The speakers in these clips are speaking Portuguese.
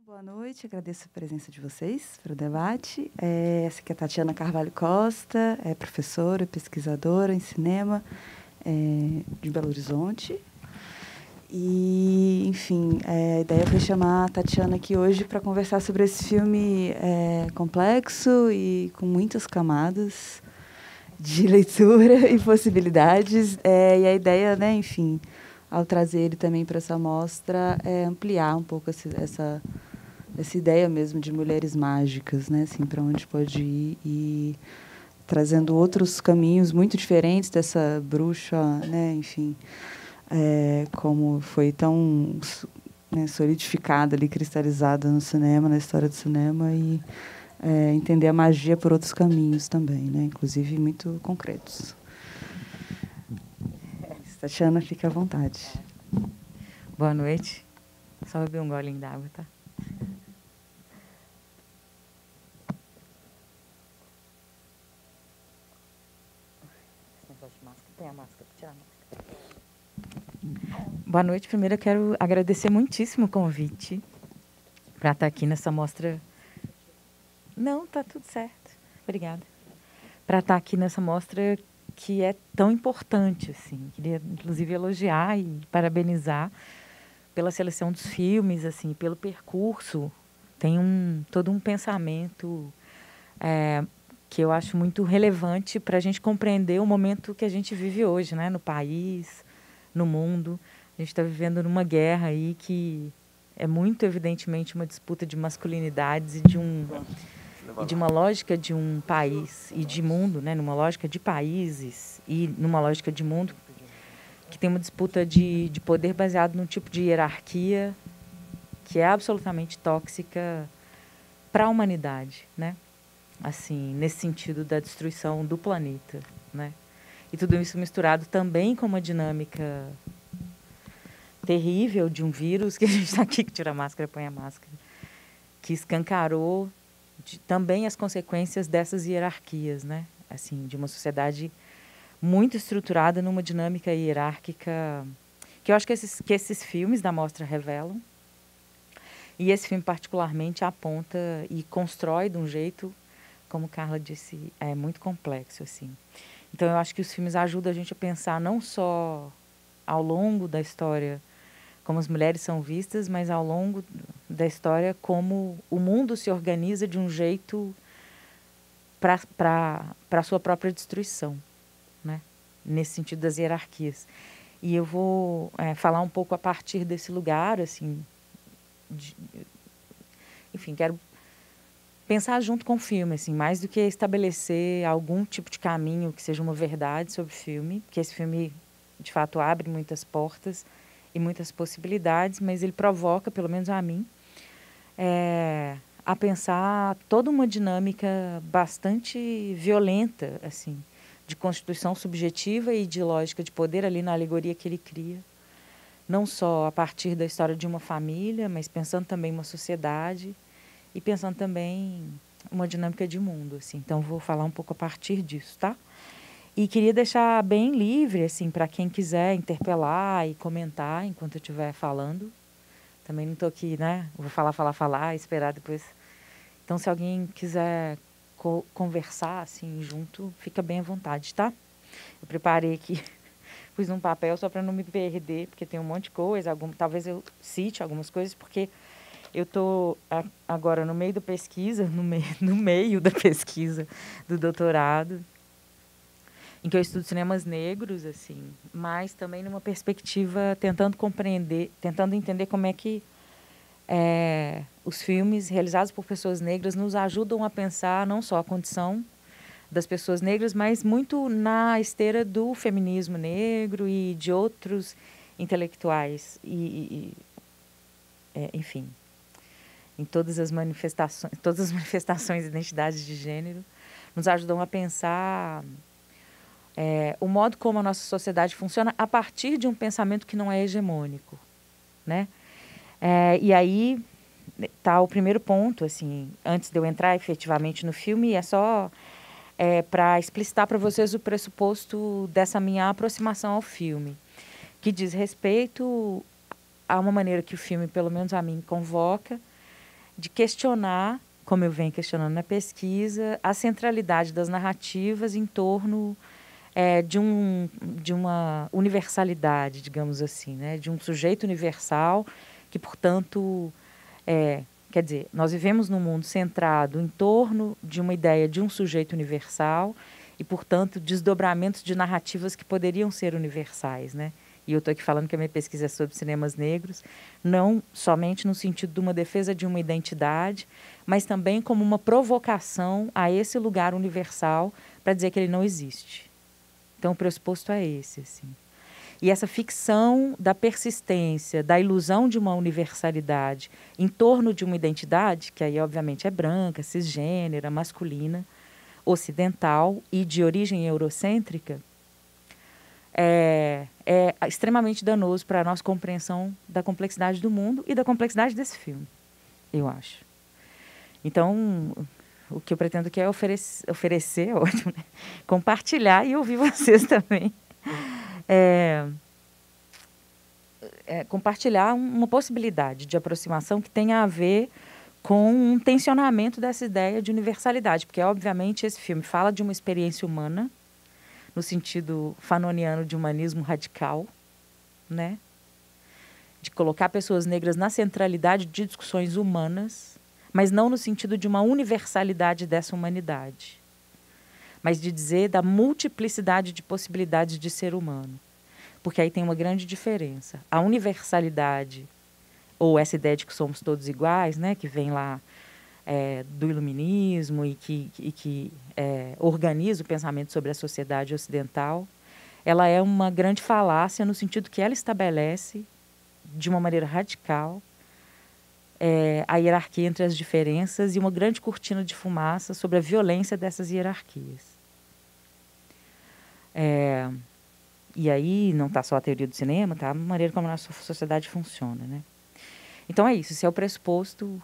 Boa noite, agradeço a presença de vocês para o debate. Essa aqui é a Tatiana Carvalho Costa, é professora, pesquisadora em cinema de Belo Horizonte. E, enfim, a ideia foi chamar a Tatiana aqui hoje para conversar sobre esse filme complexo e com muitas camadas de leitura e possibilidades. E a ideia, né, enfim, ao trazer ele também para essa mostra, é ampliar um pouco essa ideia mesmo de mulheres mágicas, né, assim, para onde pode ir e trazendo outros caminhos muito diferentes dessa bruxa, né, enfim, como foi tão, né, solidificada ali, cristalizada no cinema, na história do cinema, e entender a magia por outros caminhos também, né, inclusive muito concretos. Tatiana, fique à vontade. Boa noite. Só beber um golinho d'água, tá? Esse negócio de máscara. Põe a máscara, tira a máscara. Boa noite. Primeiro eu quero agradecer muitíssimo o convite para estar aqui nessa mostra. Não, tá tudo certo. Obrigada. Para estar aqui nessa mostra que é tão importante, assim. Queria, inclusive, elogiar e parabenizar pela seleção dos filmes, assim, pelo percurso. Tem todo um pensamento que eu acho muito relevante para a gente compreender o momento que a gente vive hoje, né? No país, no mundo. A gente está vivendo numa guerra aí que é muito evidentemente uma disputa de masculinidades e de uma lógica de um país e de mundo, né? Numa lógica de países e numa lógica de mundo que tem uma disputa de poder baseado num tipo de hierarquia que é absolutamente tóxica para a humanidade, né? Assim, nesse sentido da destruição do planeta, né? E tudo isso misturado também com uma dinâmica terrível de um vírus, que a gente está aqui, que tira a máscara, põe a máscara, que escancarou também as consequências dessas hierarquias, né? Assim, de uma sociedade muito estruturada numa dinâmica hierárquica que eu acho que esses filmes da mostra revelam. E esse filme particularmente aponta e constrói de um jeito, como Carla disse, é muito complexo, assim. Então eu acho que os filmes ajudam a gente a pensar não só ao longo da história como as mulheres são vistas, mas ao longo da história como o mundo se organiza de um jeito para a sua própria destruição, né? Nesse sentido das hierarquias. E eu vou falar um pouco a partir desse lugar, assim, enfim, quero pensar junto com o filme, assim, mais do que estabelecer algum tipo de caminho que seja uma verdade sobre o filme, porque esse filme, de fato, abre muitas portas e muitas possibilidades, mas ele provoca, pelo menos a mim, a pensar toda uma dinâmica bastante violenta, assim, de constituição subjetiva e de lógica de poder ali na alegoria que ele cria, não só a partir da história de uma família, mas pensando também uma sociedade e pensando também uma dinâmica de mundo, assim. Então vou falar um pouco a partir disso, tá? E queria deixar bem livre, assim, para quem quiser interpelar e comentar enquanto eu estiver falando. Também não estou aqui, né? Vou falar, esperar depois. Então, se alguém quiser conversar, assim, junto, fica bem à vontade, tá? Eu preparei aqui, pus num papel só para não me perder, porque tem um monte de coisa. Talvez eu cite algumas coisas, porque eu estou agora no meio da pesquisa, no meio da pesquisa do doutorado, em que eu estudo cinemas negros, assim, mas também numa perspectiva tentando compreender, tentando entender como é que os filmes realizados por pessoas negras nos ajudam a pensar não só a condição das pessoas negras, mas muito na esteira do feminismo negro e de outros intelectuais enfim, em todas as manifestações de identidade de gênero, nos ajudam a pensar o modo como a nossa sociedade funciona a partir de um pensamento que não é hegemônico, né? E aí está o primeiro ponto, assim, antes de eu entrar efetivamente no filme, é só para explicitar para vocês o pressuposto dessa minha aproximação ao filme, que diz respeito a uma maneira que o filme, pelo menos a mim, convoca, de questionar, como eu venho questionando na pesquisa, a centralidade das narrativas em torno de uma universalidade, digamos assim, né? De um sujeito universal que, portanto, quer dizer, nós vivemos num mundo centrado em torno de uma ideia de um sujeito universal e, portanto, desdobramentos de narrativas que poderiam ser universais, né? E eu estou aqui falando que a minha pesquisa é sobre cinemas negros, não somente no sentido de uma defesa de uma identidade, mas também como uma provocação a esse lugar universal para dizer que ele não existe. Então, o pressuposto é esse, assim. E essa ficção da persistência, da ilusão de uma universalidade em torno de uma identidade, que aí, obviamente, é branca, cisgênera, masculina, ocidental e de origem eurocêntrica, é extremamente danoso para a nossa compreensão da complexidade do mundo e da complexidade desse filme, eu acho. Então, o que eu pretendo aqui é oferecer, ótimo, né? Compartilhar e ouvir vocês também. Compartilhar uma possibilidade de aproximação que tenha a ver com um tensionamento dessa ideia de universalidade, porque, obviamente, esse filme fala de uma experiência humana, no sentido fanoniano de humanismo radical, né? De colocar pessoas negras na centralidade de discussões humanas, mas não no sentido de uma universalidade dessa humanidade, mas de dizer da multiplicidade de possibilidades de ser humano. Porque aí tem uma grande diferença. A universalidade, ou essa ideia de que somos todos iguais, né, que vem lá do iluminismo e que organiza o pensamento sobre a sociedade ocidental, ela é uma grande falácia no sentido que ela estabelece, de uma maneira radical, a hierarquia entre as diferenças e uma grande cortina de fumaça sobre a violência dessas hierarquias. E aí não está só a teoria do cinema, tá? A maneira como a nossa sociedade funciona, né? Então é isso, esse é o pressuposto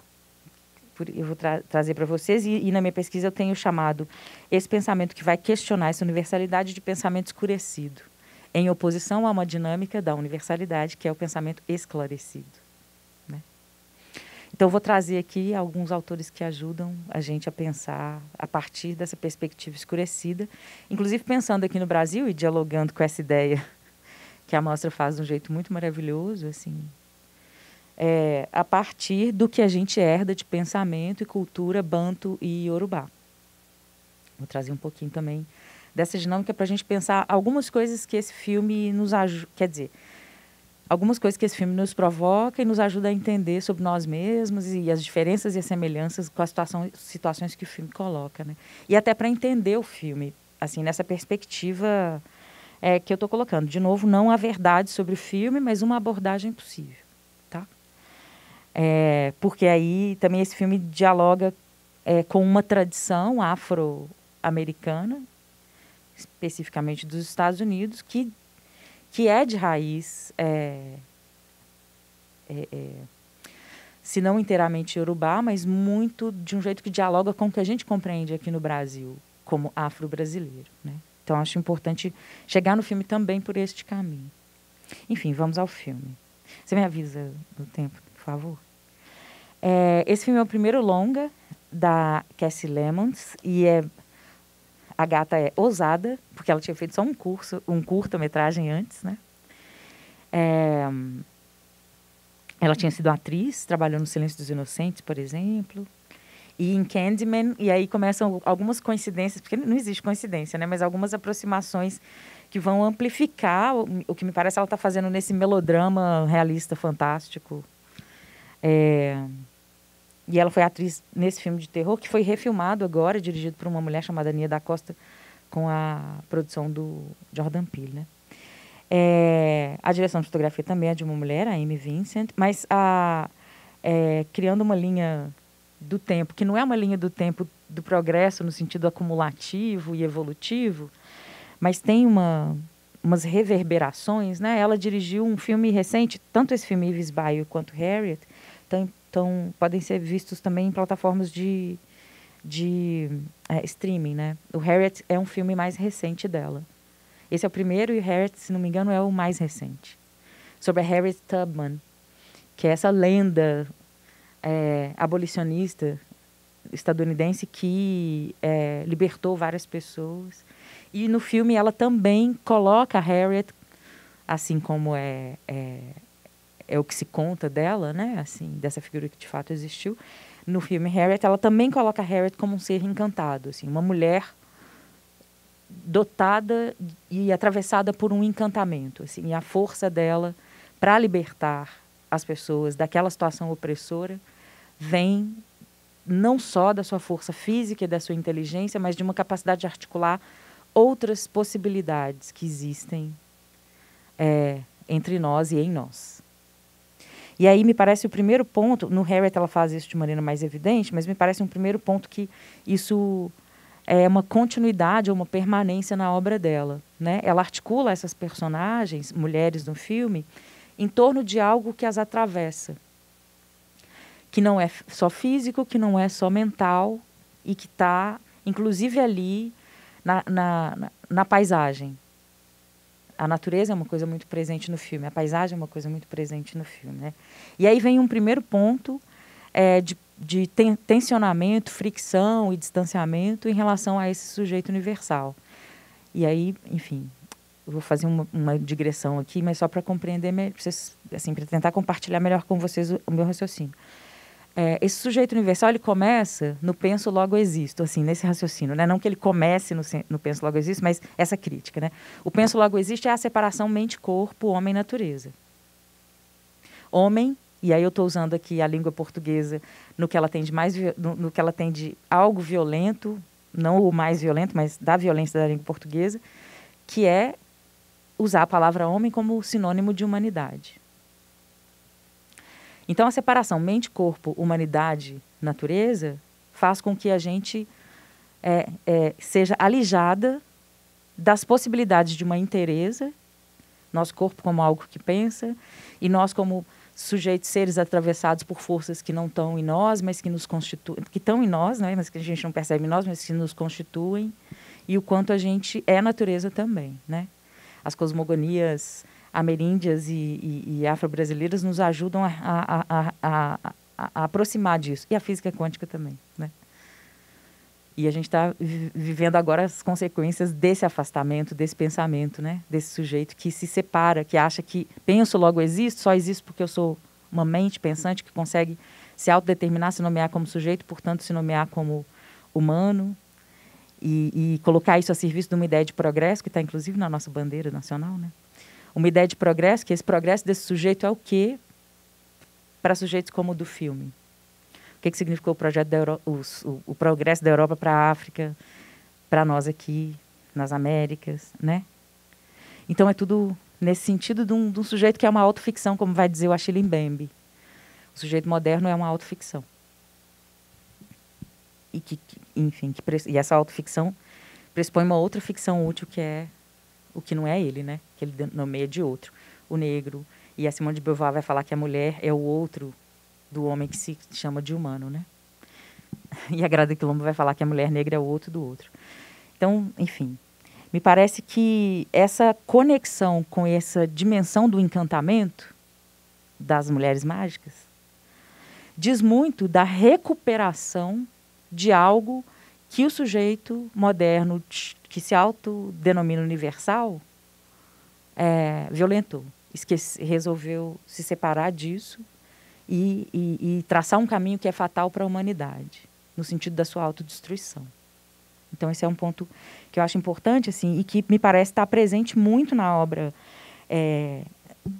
que eu vou trazer para vocês. E na minha pesquisa eu tenho chamado esse pensamento que vai questionar essa universalidade de pensamento escurecido, em oposição a uma dinâmica da universalidade, que é o pensamento esclarecido, né? Então, eu vou trazer aqui alguns autores que ajudam a gente a pensar a partir dessa perspectiva escurecida, inclusive pensando aqui no Brasil e dialogando com essa ideia que a mostra faz de um jeito muito maravilhoso, assim, a partir do que a gente herda de pensamento e cultura banto e iorubá. Vou trazer um pouquinho também dessa dinâmica para a gente pensar algumas coisas que esse filme nos ajuda, quer dizer, algumas coisas que esse filme nos provoca e nos ajuda a entender sobre nós mesmos e as diferenças e as semelhanças com as situações que o filme coloca, né? E até para entender o filme, assim, nessa perspectiva que eu estou colocando. De novo, não a verdade sobre o filme, mas uma abordagem possível, tá? Porque aí também esse filme dialoga com uma tradição afro-americana, especificamente dos Estados Unidos, que é de raiz, se não inteiramente iorubá, mas muito de um jeito que dialoga com o que a gente compreende aqui no Brasil, como afro-brasileiro, né? Então, acho importante chegar no filme também por este caminho. Enfim, vamos ao filme. Você me avisa do tempo, por favor? Esse filme é o primeiro longa da Cassie Lemons e a gata é ousada, porque ela tinha feito só um curta-metragem antes, né? Ela tinha sido atriz, trabalhou no Silêncio dos Inocentes, por exemplo, e em Candyman, e aí começam algumas coincidências, porque não existe coincidência, né? Mas algumas aproximações que vão amplificar o que me parece ela está fazendo nesse melodrama realista fantástico. E ela foi atriz nesse filme de terror, que foi refilmado agora, dirigido por uma mulher chamada Nia da Costa, com a produção do Jordan Peele, né? A direção de fotografia também é de uma mulher, a Amy Vincent, mas criando uma linha do tempo, que não é uma linha do tempo do progresso no sentido acumulativo e evolutivo, mas tem umas reverberações, né? Ela dirigiu um filme recente, tanto esse filme Eve's Bayou quanto Harriet, então podem ser vistos também em plataformas de streaming, né? O Harriet é um filme mais recente dela. Esse é o primeiro e o Harriet, se não me engano, é o mais recente. Sobre a Harriet Tubman, que é essa lenda abolicionista estadunidense que libertou várias pessoas. E no filme ela também coloca a Harriet, assim como é o que se conta dela, né? Assim, dessa figura que de fato existiu. No filme Harriet, ela também coloca a Harriet como um ser encantado, assim, uma mulher dotada e atravessada por um encantamento, assim, e a força dela para libertar as pessoas daquela situação opressora vem não só da sua força física e da sua inteligência, mas de uma capacidade de articular outras possibilidades que existem entre nós e em nós. E aí me parece o primeiro ponto, no Harriet ela faz isso de maneira mais evidente, mas me parece um primeiro ponto que isso é uma continuidade ou uma permanência na obra dela, né? Ela articula essas personagens, mulheres no filme, em torno de algo que as atravessa, que não é só físico, que não é só mental e que está, inclusive, ali na paisagem. A natureza é uma coisa muito presente no filme, a paisagem é uma coisa muito presente no filme, né? E aí vem um primeiro ponto de tensionamento, fricção e distanciamento em relação a esse sujeito universal. E aí, enfim, eu vou fazer uma digressão aqui, mas só para compreender, assim, para tentar compartilhar melhor com vocês o meu raciocínio. Esse sujeito universal, ele começa no penso, logo existo, assim, nesse raciocínio, né? Não que ele comece no penso, logo existo, mas essa crítica, né? O penso, logo existe é a separação mente-corpo, homem-natureza. Homem, e aí eu estou usando aqui a língua portuguesa no que ela tem de mais, no que ela tem de algo violento, não o mais violento, mas da violência da língua portuguesa, que é usar a palavra homem como sinônimo de humanidade. Então, a separação mente-corpo, humanidade, natureza, faz com que a gente seja alijada das possibilidades de uma inteireza, nosso corpo como algo que pensa, e nós como sujeitos, seres atravessados por forças que não estão em nós, mas que nos constituem, que estão em nós, né, mas que a gente não percebe em nós, mas que nos constituem, e o quanto a gente é natureza também, né? As cosmogonias ameríndias e afro-brasileiras nos ajudam a aproximar disso. E a física quântica também, né? E a gente está vivendo agora as consequências desse afastamento, desse pensamento, né? Desse sujeito que se separa, que acha que penso, logo existo, só existo porque eu sou uma mente pensante que consegue se autodeterminar, se nomear como sujeito, portanto, se nomear como humano, e colocar isso a serviço de uma ideia de progresso, que está, inclusive, na nossa bandeira nacional, né? Uma ideia de progresso, que esse progresso desse sujeito é o quê para sujeitos como o do filme? O que significou o projeto o progresso da Europa para a África, para nós aqui, nas Américas, né? Então, é tudo nesse sentido de um sujeito que é uma autoficção, como vai dizer o Achille Mbembe. O sujeito moderno é uma autoficção. E, e essa autoficção pressupõe uma outra ficção útil, que é o que não é ele, né? Que ele nomeia de outro, o negro. E a Simone de Beauvoir vai falar que a mulher é o outro do homem que se chama de humano, né? E a Grada Quilombo vai falar que a mulher negra é o outro do outro. Então, enfim, me parece que essa conexão com essa dimensão do encantamento das mulheres mágicas diz muito da recuperação de algo que o sujeito moderno, que se autodenomina universal, violentou. Resolveu se separar disso e traçar um caminho que é fatal para a humanidade, no sentido da sua autodestruição. Então, esse é um ponto que eu acho importante, assim, e que me parece estar presente muito na obra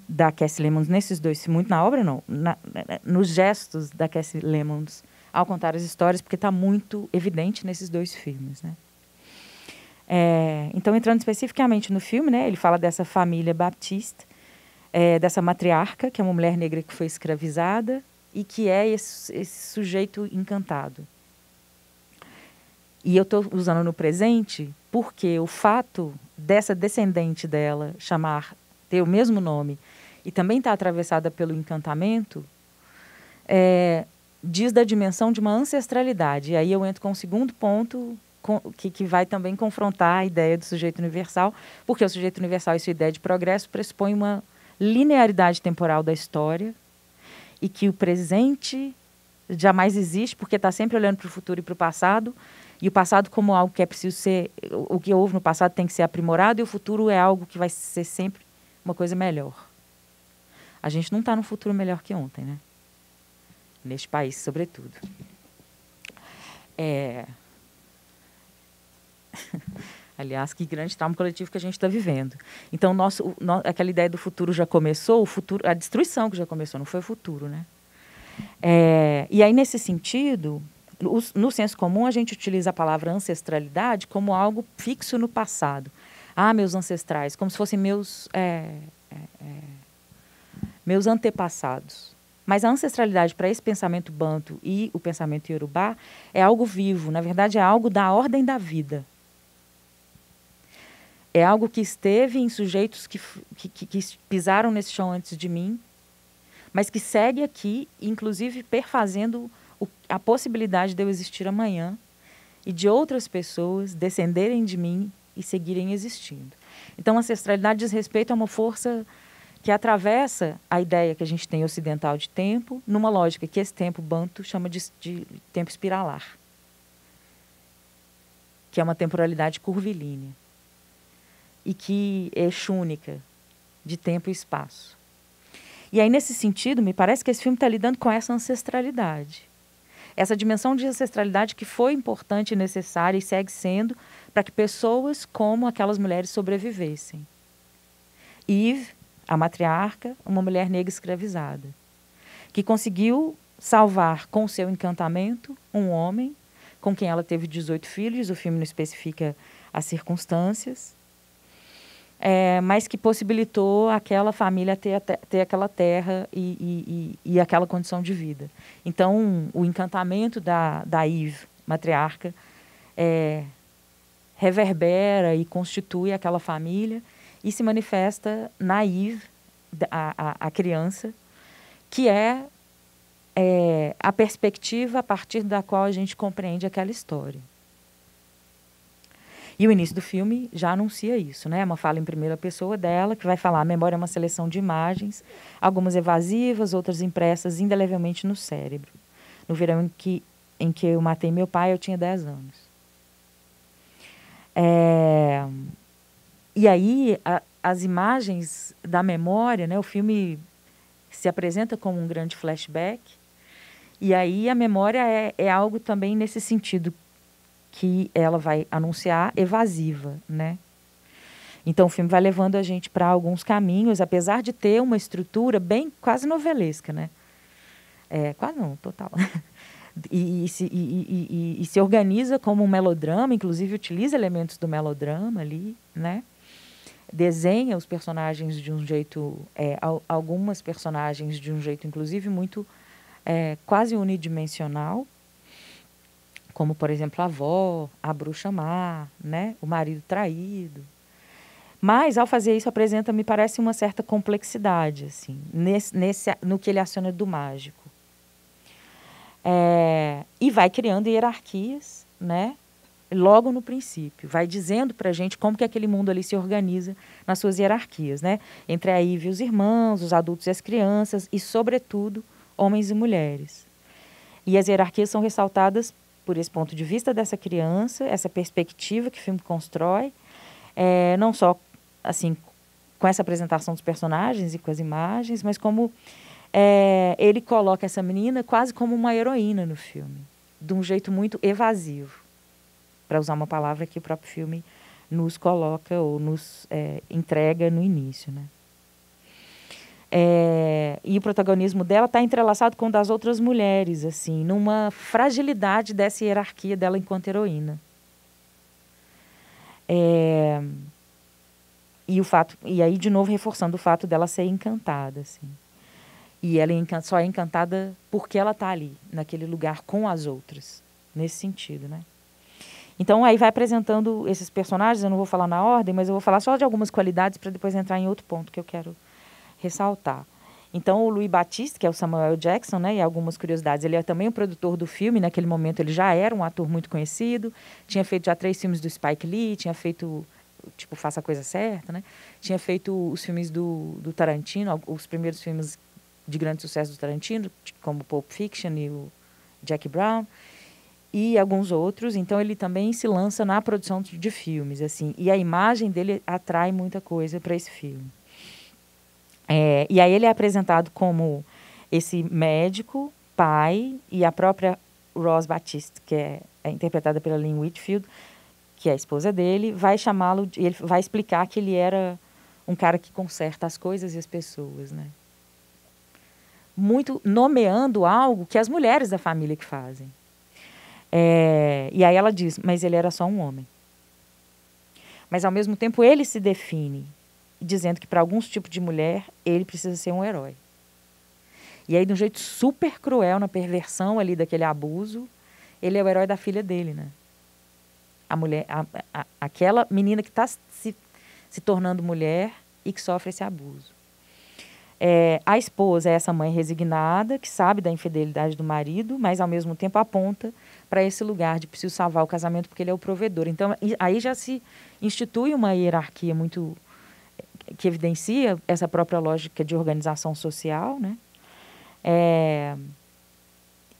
da Cassie Lemons, nesses dois, muito na obra não, nos gestos da Cassie Lemons, ao contar as histórias, porque está muito evidente nesses dois filmes, né? Então, entrando especificamente no filme, né, ele fala dessa família baptista, dessa matriarca, que é uma mulher negra que foi escravizada e que é esse sujeito encantado. E eu estou usando no presente porque o fato dessa descendente dela ter o mesmo nome e também estar atravessada pelo encantamento, diz da dimensão de uma ancestralidade. E aí eu entro com o segundo ponto, que vai também confrontar a ideia do sujeito universal, porque o sujeito universal e sua ideia de progresso pressupõe uma linearidade temporal da história e que o presente jamais existe, porque está sempre olhando para o futuro e para o passado, e o passado como algo que é preciso ser, o que houve no passado tem que ser aprimorado, e o futuro é algo que vai ser sempre uma coisa melhor. A gente não está num futuro melhor que ontem, né? Neste país, sobretudo. Aliás, que grande trauma coletivo que a gente está vivendo. Então, aquela ideia do futuro já começou, a destruição que já começou, não foi o futuro, né? E aí, nesse sentido, no senso comum, a gente utiliza a palavra ancestralidade como algo fixo no passado. Ah, meus ancestrais, como se fossem meus antepassados. Mas a ancestralidade para esse pensamento banto e o pensamento iorubá é algo vivo, na verdade é algo da ordem da vida. É algo que esteve em sujeitos que pisaram nesse chão antes de mim, mas que segue aqui, inclusive perfazendo a possibilidade de eu existir amanhã e de outras pessoas descenderem de mim e seguirem existindo. Então, a ancestralidade diz respeito a uma força que atravessa a ideia que a gente tem ocidental de tempo, numa lógica que esse tempo banto chama de tempo espiralar, que é uma temporalidade curvilínea e que é única de tempo e espaço. E aí, nesse sentido, me parece que esse filme está lidando com essa ancestralidade. Essa dimensão de ancestralidade que foi importante e necessária e segue sendo para que pessoas como aquelas mulheres sobrevivessem. Eve, a matriarca, uma mulher negra escravizada, que conseguiu salvar com o seu encantamento um homem com quem ela teve 18 filhos, o filme não especifica as circunstâncias, mas que possibilitou aquela família ter aquela terra e aquela condição de vida. Então, o encantamento da Eve, matriarca, reverbera e constitui aquela família e se manifesta na Eve, a criança, que é a perspectiva a partir da qual a gente compreende aquela história. E o início do filme já anuncia isso, né? Uma fala em primeira pessoa dela, que vai falar: a memória é uma seleção de imagens, algumas evasivas, outras impressas indelevelmente no cérebro. No verão em que eu matei meu pai, eu tinha 10 anos. E aí, as imagens da memória, né? O filme se apresenta como um grande flashback, e aí a memória é algo também nesse sentido que ela vai anunciar evasiva, né? Então o filme vai levando a gente para alguns caminhos, apesar de ter uma estrutura bem quase novelesca, né? Quase não, total. E se organiza como um melodrama, inclusive utiliza elementos do melodrama ali, né? Desenha os personagens de um jeito, algumas personagens de um jeito, inclusive, muito quase unidimensional, como, por exemplo, a avó, a bruxa má, né? O marido traído. Mas, ao fazer isso, apresenta, me parece, uma certa complexidade, assim, no que ele aciona do mágico. E vai criando hierarquias, né? Logo no princípio. Vai dizendo para a gente como que aquele mundo ali se organiza nas suas hierarquias, né? Entre a Eve e os irmãos, os adultos e as crianças, e, sobretudo, homens e mulheres. E as hierarquias são ressaltadas por esse ponto de vista dessa criança, essa perspectiva que o filme constrói, não só assim com essa apresentação dos personagens e com as imagens, mas como ele coloca essa menina quase como uma heroína no filme, de um jeito muito evasivo, para usar uma palavra que o próprio filme nos coloca ou nos entrega no início, né? E o protagonismo dela está entrelaçado com o das outras mulheres, assim, numa fragilidade dessa hierarquia dela enquanto heroína. E aí, de novo, reforçando o fato dela ser encantada, assim. E ela só é encantada porque ela está ali, naquele lugar com as outras, nesse sentido, né? Então, aí vai apresentando esses personagens, eu não vou falar na ordem, mas eu vou falar só de algumas qualidades para depois entrar em outro ponto que eu quero ressaltar. Então, o Louis Batiste, que é o Samuel Jackson, né, e algumas curiosidades, ele é também o produtor do filme. Naquele momento ele já era um ator muito conhecido, tinha feito já 3 filmes do Spike Lee, tinha feito, tipo, Faça a Coisa Certa, né? Tinha feito os filmes do Tarantino, os primeiros filmes de grande sucesso do Tarantino, como Pulp Fiction e Jackie Brown e alguns outros. Então, ele também se lança na produção de filmes, assim. E a imagem dele atrai muita coisa para esse filme. E aí ele é apresentado como esse médico, pai, e a própria Rose Batiste, que é interpretada pela Lynn Whitfield, que é a esposa dele, vai chamá-lo, ele vai explicar que ele era um cara que conserta as coisas e as pessoas, né? Muito nomeando algo que as mulheres da família que fazem. E aí ela diz, mas ele era só um homem. Mas, ao mesmo tempo, ele se define dizendo que, para alguns tipos de mulher, ele precisa ser um herói. E aí, de um jeito super cruel, na perversão ali daquele abuso, ele é o herói da filha dele, né? A mulher, aquela menina que está se tornando mulher e que sofre esse abuso. A esposa é essa mãe resignada, que sabe da infidelidade do marido, mas, ao mesmo tempo, aponta para esse lugar de preciso salvar o casamento porque ele é o provedor. Então, aí já se institui uma hierarquia muito... que evidencia essa própria lógica de organização social, né?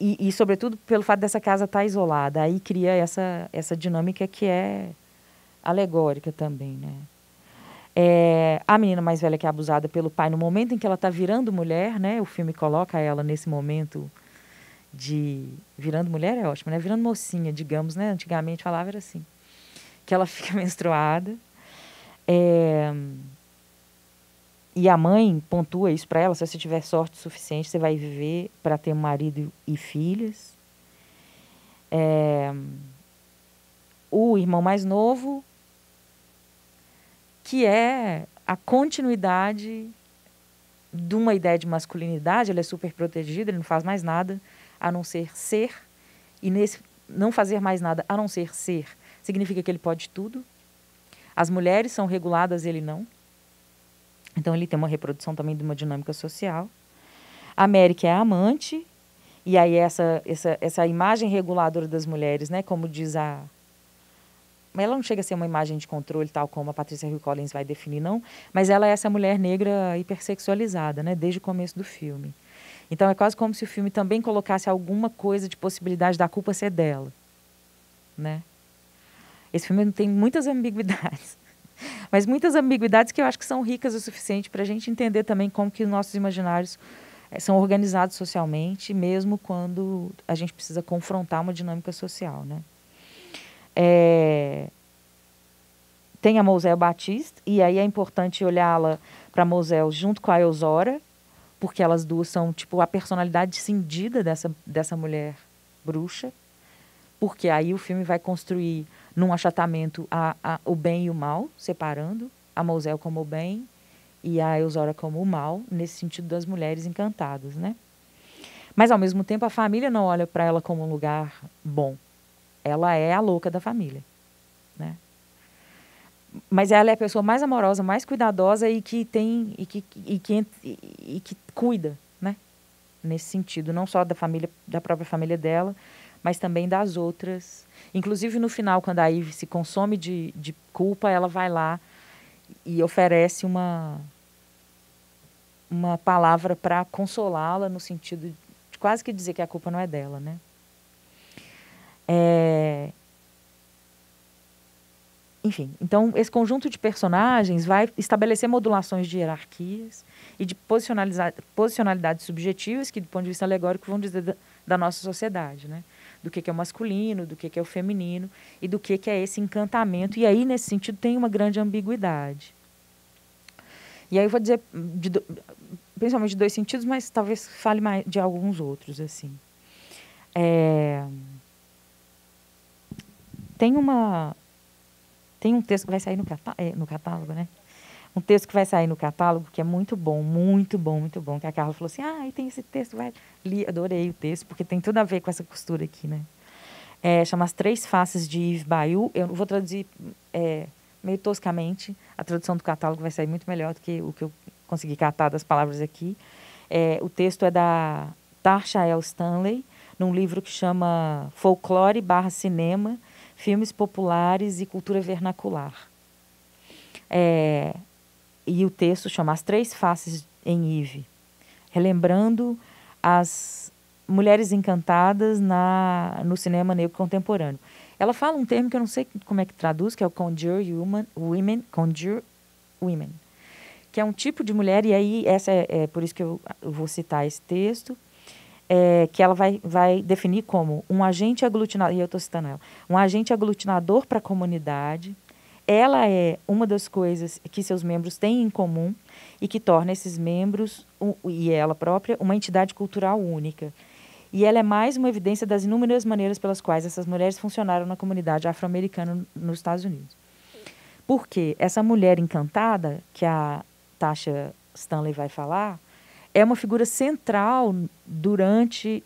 E, sobretudo, pelo fato dessa casa estar isolada. Aí cria essa dinâmica que é alegórica também, né? A menina mais velha que é abusada pelo pai no momento em que ela está virando mulher, né? O filme coloca ela nesse momento de... Virando mulher é ótimo, né? Virando mocinha, digamos, né? Antigamente falava era assim. Que ela fica menstruada. E a mãe pontua isso para ela: se você tiver sorte suficiente, você vai viver para ter um marido e filhas. O irmão mais novo, que é a continuidade de uma ideia de masculinidade, ele é super protegido, ele não faz mais nada a não ser ser. E nesse não fazer mais nada a não ser ser, significa que ele pode tudo. As mulheres são reguladas, ele não. Então, ele tem uma reprodução também de uma dinâmica social. A Mary, que é a amante, e aí essa imagem reguladora das mulheres, né, como diz a... Mas ela não chega a ser uma imagem de controle, tal como a Patricia Hill Collins vai definir, não. Mas ela é essa mulher negra hipersexualizada, né, desde o começo do filme. Então, é quase como se o filme também colocasse alguma coisa de possibilidade da culpa ser dela, né? Esse filme tem muitas ambiguidades. Mas muitas ambiguidades que eu acho que são ricas o suficiente para a gente entender também como que os nossos imaginários são organizados socialmente, mesmo quando a gente precisa confrontar uma dinâmica social, né? Tem a Moselle Batiste, e aí é importante olhá-la para a Moselle junto com a Eusora, porque elas duas são tipo a personalidade cindida dessa mulher bruxa, porque aí o filme vai construir num achatamento o bem e o mal, separando a Moselle como o bem e a Eusora como o mal, nesse sentido das mulheres encantadas, né? Mas, ao mesmo tempo, a família não olha para ela como um lugar bom. Ela é a louca da família, né? Mas ela é a pessoa mais amorosa, mais cuidadosa e que cuida, né? Nesse sentido, não só da própria família dela, mas também das outras. Inclusive, no final, quando a Eve se consome de culpa, ela vai lá e oferece uma palavra para consolá-la, no sentido de quase que dizer que a culpa não é dela, né? Enfim, então, esse conjunto de personagens vai estabelecer modulações de hierarquias e de posicionalidades subjetivas que, do ponto de vista alegórico, vão dizer da nossa sociedade, né? Do que é o masculino, do que é o feminino e do que é esse encantamento. E aí, nesse sentido, tem uma grande ambiguidade. E aí eu vou dizer, principalmente de dois sentidos, mas talvez fale mais de alguns outros, assim. Tem um texto que vai sair no catálogo, né? Um texto que vai sair no catálogo que é muito bom, muito bom, muito bom. Que a Carla falou assim, e tem esse texto, li, adorei o texto, porque tem tudo a ver com essa costura aqui, né? Chama As Três Faces de Yves Bayou. Eu vou traduzir meio toscamente. A tradução do catálogo vai sair muito melhor do que o que eu consegui catar das palavras aqui. O texto é da Tarsha L. Stanley, num livro que chama Folclore / Cinema, Filmes Populares e Cultura Vernacular. E o texto chama As Três Faces em Yves, relembrando as mulheres encantadas no cinema negro contemporâneo. Ela fala um termo que eu não sei como é que traduz, que é o conjure women, que é um tipo de mulher, e aí essa é por isso que eu vou citar esse texto, que ela vai definir como um agente aglutinador, e eu estou citando ela, um agente aglutinador para a comunidade. Ela é uma das coisas que seus membros têm em comum e que torna esses membros, e ela própria, uma entidade cultural única. E ela é mais uma evidência das inúmeras maneiras pelas quais essas mulheres funcionaram na comunidade afro-americana nos Estados Unidos. Porque essa mulher encantada, que a Tasha Stanley vai falar, é uma figura central durante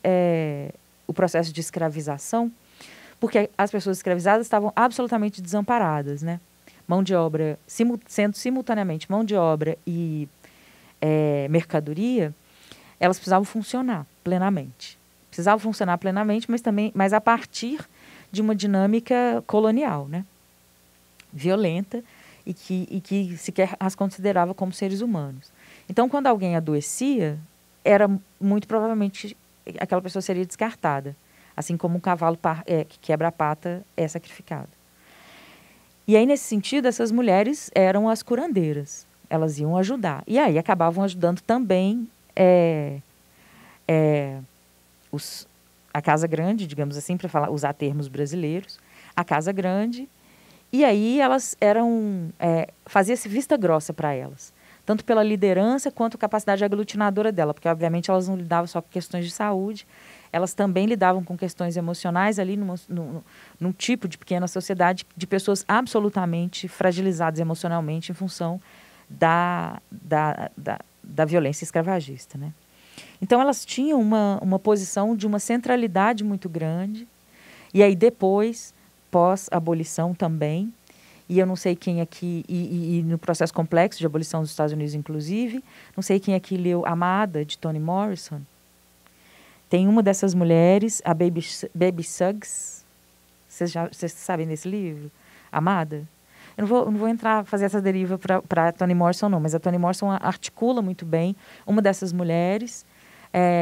o processo de escravização, porque as pessoas escravizadas estavam absolutamente desamparadas, né? Mão de obra, sendo simultaneamente mão de obra e mercadoria, elas precisavam funcionar plenamente. Mas a partir de uma dinâmica colonial, né? Violenta e que sequer as considerava como seres humanos. Então, quando alguém adoecia, era muito provavelmente aquela pessoa seria descartada, assim como um cavalo que quebra a pata é sacrificado. E aí, nesse sentido, essas mulheres eram as curandeiras. Elas iam ajudar. E aí acabavam ajudando também a Casa Grande, digamos assim, para usar termos brasileiros, a Casa Grande. E aí elas fazia-se vista grossa para elas, tanto pela liderança quanto a capacidade aglutinadora dela, porque obviamente elas não lidavam só com questões de saúde, elas também lidavam com questões emocionais ali num tipo de pequena sociedade de pessoas absolutamente fragilizadas emocionalmente em função da violência escravagista, né? Então elas tinham uma posição de uma centralidade muito grande, e aí depois, pós-abolição também, e eu não sei quem aqui, e no processo complexo de abolição dos Estados Unidos, inclusive, não sei quem aqui leu Amada, de Toni Morrison. Tem uma dessas mulheres, a Baby Suggs, vocês sabem desse livro? Amada? Eu não vou fazer essa deriva para a Toni Morrison, não, mas a Toni Morrison articula muito bem uma dessas mulheres,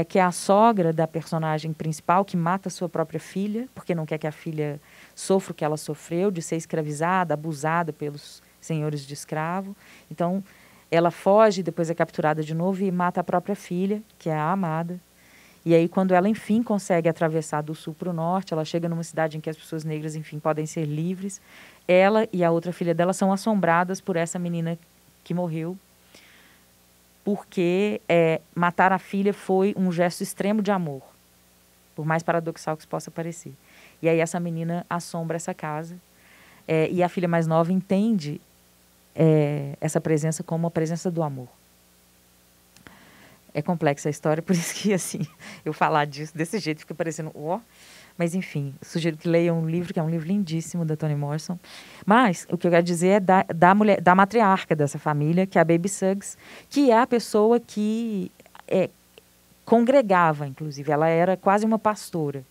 que é a sogra da personagem principal, que mata sua própria filha, porque não quer que a filha sofra o que ela sofreu, de ser escravizada, abusada pelos senhores de escravo. Então, ela foge, depois é capturada de novo e mata a própria filha, que é a Amada. E aí, quando ela, enfim, consegue atravessar do sul para o norte, ela chega numa cidade em que as pessoas negras, enfim, podem ser livres. Ela e a outra filha dela são assombradas por essa menina que morreu, porque matar a filha foi um gesto extremo de amor, por mais paradoxal que isso possa parecer. E aí essa menina assombra essa casa, e a filha mais nova entende essa presença como a presença do amor. É complexa a história, por isso que, assim, eu falar disso desse jeito fica parecendo mas, enfim, sugiro que leiam um livro, que é um livro lindíssimo, da Toni Morrison. Mas o que eu quero dizer é da matriarca dessa família, que é a Baby Suggs, que é a pessoa que congregava, inclusive. Ela era quase uma pastora,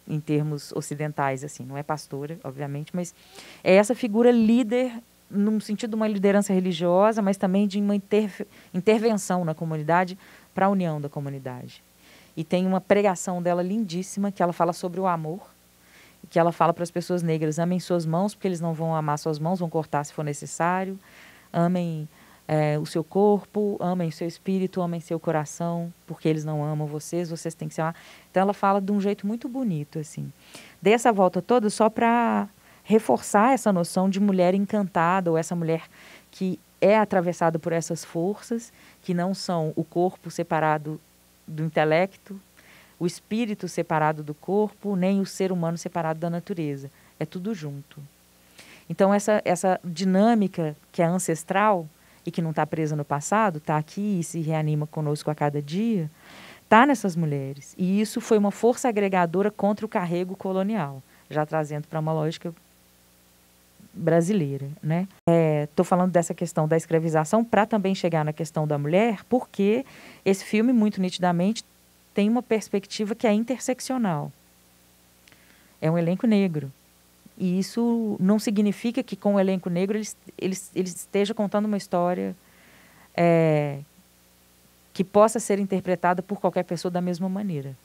em termos ocidentais, assim. Não é pastora, obviamente, mas é essa figura líder, no sentido de uma liderança religiosa, mas também de uma intervenção na comunidade para a união da comunidade. E tem uma pregação dela lindíssima, que ela fala sobre o amor, que ela fala para as pessoas negras: amem suas mãos, porque eles não vão amar suas mãos, vão cortar se for necessário. Amem o seu corpo, amem o seu espírito, amem seu coração, porque eles não amam vocês têm que se amar. Então ela fala de um jeito muito bonito, assim. Dei essa volta toda só para reforçar essa noção de mulher encantada, ou essa mulher que é atravessada por essas forças, que não são o corpo separado do intelecto, o espírito separado do corpo, nem o ser humano separado da natureza. É tudo junto. Então, essa dinâmica que é ancestral e que não está presa no passado, está aqui e se reanima conosco a cada dia, está nessas mulheres. E isso foi uma força agregadora contra o carrego colonial, já trazendo para uma lógica brasileira, né? Estou falando dessa questão da escravização para também chegar na questão da mulher, porque esse filme, muito nitidamente, tem uma perspectiva que é interseccional. É um elenco negro. E isso não significa que, com o elenco negro, ele esteja contando uma história que possa ser interpretada por qualquer pessoa da mesma maneira.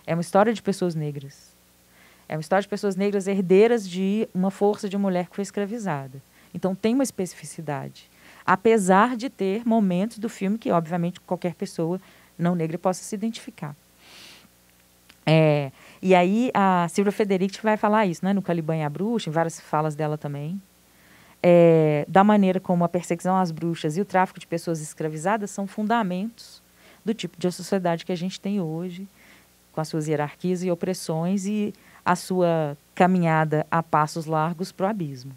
É uma história de pessoas negras. É uma história de pessoas negras herdeiras de uma força de mulher que foi escravizada. Então, tem uma especificidade. Apesar de ter momentos do filme que, obviamente, qualquer pessoa não negra possa se identificar. E aí, a Silvia Federici vai falar isso, né, no Caliban e a Bruxa, em várias falas dela também, da maneira como a perseguição às bruxas e o tráfico de pessoas escravizadas são fundamentos do tipo de sociedade que a gente tem hoje, com as suas hierarquias e opressões e a sua caminhada a passos largos para o abismo.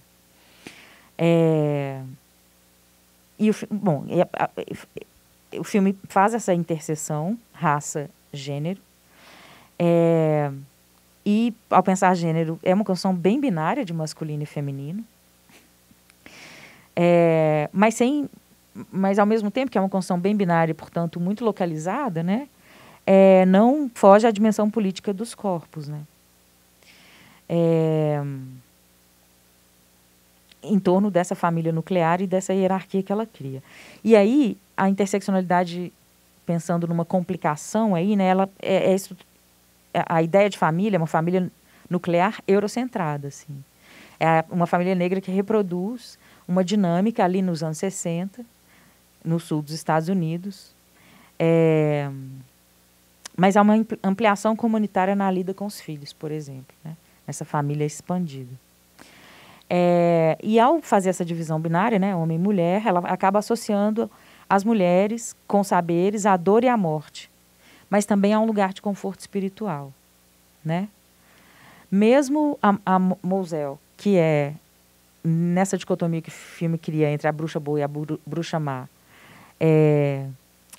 O filme faz essa interseção raça-gênero. E, ao pensar gênero, é uma construção bem binária de masculino e feminino. Mas, ao mesmo tempo que é uma construção bem binária e, portanto, muito localizada, né, não foge à dimensão política dos corpos, né? Em torno dessa família nuclear e dessa hierarquia que ela cria. E aí, a interseccionalidade, pensando numa complicação aí, né, ela a ideia de família é uma família nuclear eurocentrada, assim. É uma família negra que reproduz uma dinâmica ali nos anos 60, no sul dos Estados Unidos. Mas há uma ampliação comunitária na lida com os filhos, por exemplo, né? Nessa família expandida. E ao fazer essa divisão binária, né, homem e mulher, ela acaba associando as mulheres com saberes à dor e à morte, mas também a um lugar de conforto espiritual, né? Mesmo a Moselle, que é nessa dicotomia que o filme cria entre a bruxa boa e a bruxa má,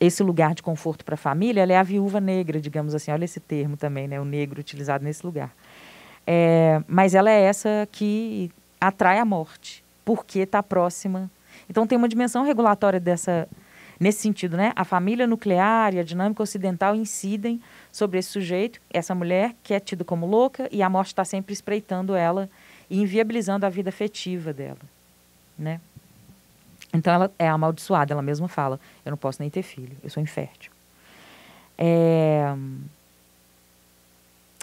esse lugar de conforto para a família, ela é a viúva negra, digamos assim. Olha esse termo também, né? O negro utilizado nesse lugar. Mas ela é essa que atrai a morte, porque está próxima. Então, tem uma dimensão regulatória nesse sentido, né? A família nuclear e a dinâmica ocidental incidem sobre esse sujeito, essa mulher que é tida como louca, e a morte está sempre espreitando ela e inviabilizando a vida afetiva dela, né? Então, ela é amaldiçoada, ela mesma fala, eu não posso nem ter filho, eu sou infértil.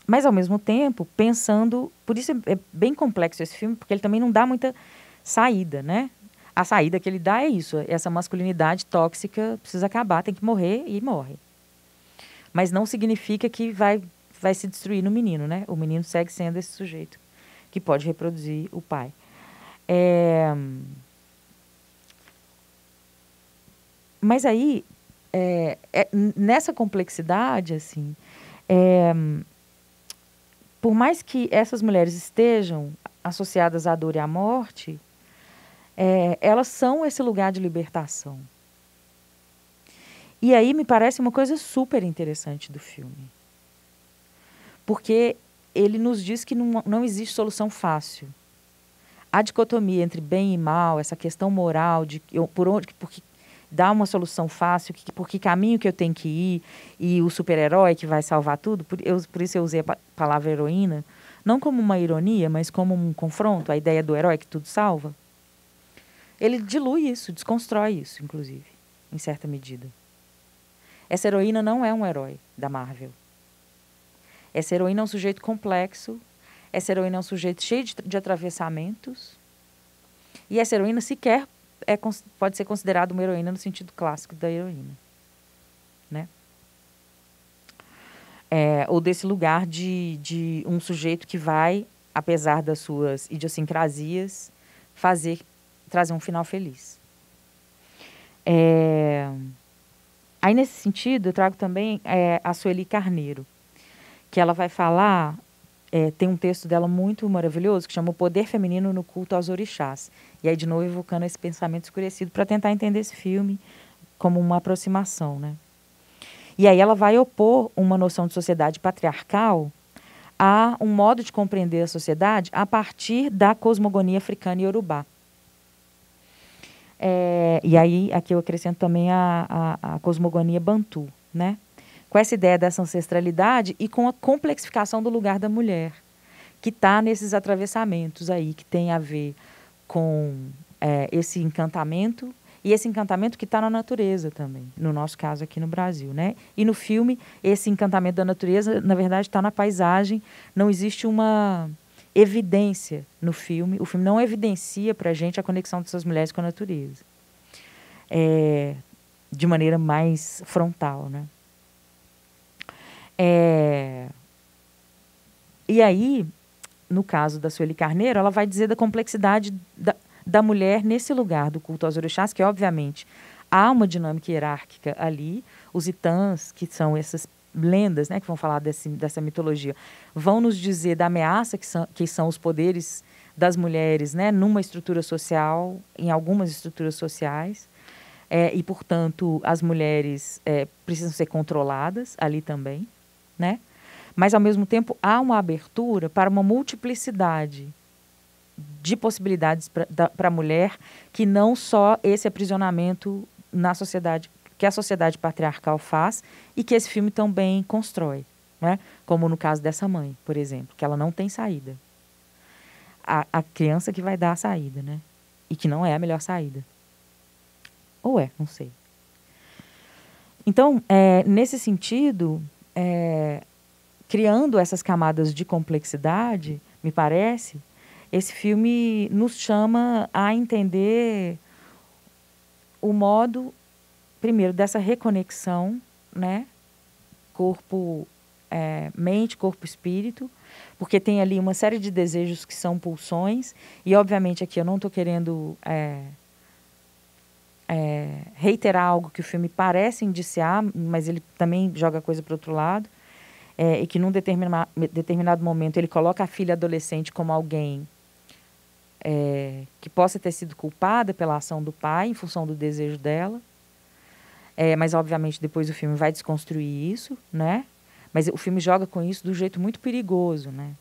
Mas, ao mesmo tempo, pensando... Por isso é bem complexo esse filme, porque ele também não dá muita saída, né? A saída que ele dá é isso, essa masculinidade tóxica precisa acabar, tem que morrer e morre. Mas não significa que vai se destruir no menino, né? O menino segue sendo esse sujeito que pode reproduzir o pai. Mas aí, nessa complexidade, assim, por mais que essas mulheres estejam associadas à dor e à morte, elas são esse lugar de libertação. E aí me parece uma coisa super interessante do filme. Porque ele nos diz que não existe solução fácil. A dicotomia entre bem e mal, essa questão moral, porque dá uma solução fácil, por que caminho que eu tenho que ir, e o super-herói que vai salvar tudo, por isso eu usei a palavra heroína, não como uma ironia, mas como um confronto, a ideia do herói que tudo salva. Ele dilui isso, desconstrói isso, inclusive, em certa medida. Essa heroína não é um herói da Marvel. Essa heroína é um sujeito complexo, essa heroína é um sujeito cheio de atravessamentos, e essa heroína sequer pode ser considerada uma heroína no sentido clássico da heroína, né? Ou desse lugar de um sujeito que vai, apesar das suas idiosincrasias, trazer um final feliz. Aí, nesse sentido, eu trago também a Sueli Carneiro, que ela vai falar, tem um texto dela muito maravilhoso, que chama O Poder Feminino no Culto aos Orixás. E aí, de novo, evocando esse pensamento escurecido para tentar entender esse filme como uma aproximação, né? E aí ela vai opor uma noção de sociedade patriarcal a um modo de compreender a sociedade a partir da cosmogonia africana e iorubá. E aí, aqui eu acrescento também a cosmogonia bantu, né? Com essa ideia dessa ancestralidade e com a complexificação do lugar da mulher, que está nesses atravessamentos aí, que tem a ver com esse encantamento e esse encantamento que está na natureza também, no nosso caso aqui no Brasil, né? E no filme, esse encantamento da natureza, na verdade, está na paisagem, não existe uma evidência no filme, o filme não evidencia para a gente a conexão dessas mulheres com a natureza. De maneira mais frontal, né? E aí, no caso da Sueli Carneiro, ela vai dizer da complexidade da mulher nesse lugar do culto aos orixás, que obviamente há uma dinâmica hierárquica ali. Os itãs, que são essas lendas, né, que vão falar dessa mitologia, vão nos dizer da ameaça que são os poderes das mulheres, né, numa estrutura social, em algumas estruturas sociais. E, portanto, as mulheres precisam ser controladas ali também, né? Mas, ao mesmo tempo, há uma abertura para uma multiplicidade de possibilidades para a mulher, que não só esse aprisionamento na sociedade, que a sociedade patriarcal faz e que esse filme também constrói, né? Como no caso dessa mãe, por exemplo, que ela não tem saída. A criança que vai dar a saída, né? E que não é a melhor saída. Ou não sei. Então, nesse sentido, criando essas camadas de complexidade, me parece, esse filme nos chama a entender o modo, primeiro, dessa reconexão, né? Mente, corpo, espírito, porque tem ali uma série de desejos que são pulsões, e, obviamente, aqui eu não estou querendo reiterar algo que o filme parece indiciar, mas ele também joga coisa para o outro lado, e que num determinado momento ele coloca a filha adolescente como alguém que possa ter sido culpada pela ação do pai em função do desejo dela, mas obviamente depois o filme vai desconstruir isso, né? Mas o filme joga com isso do jeito muito perigoso, né?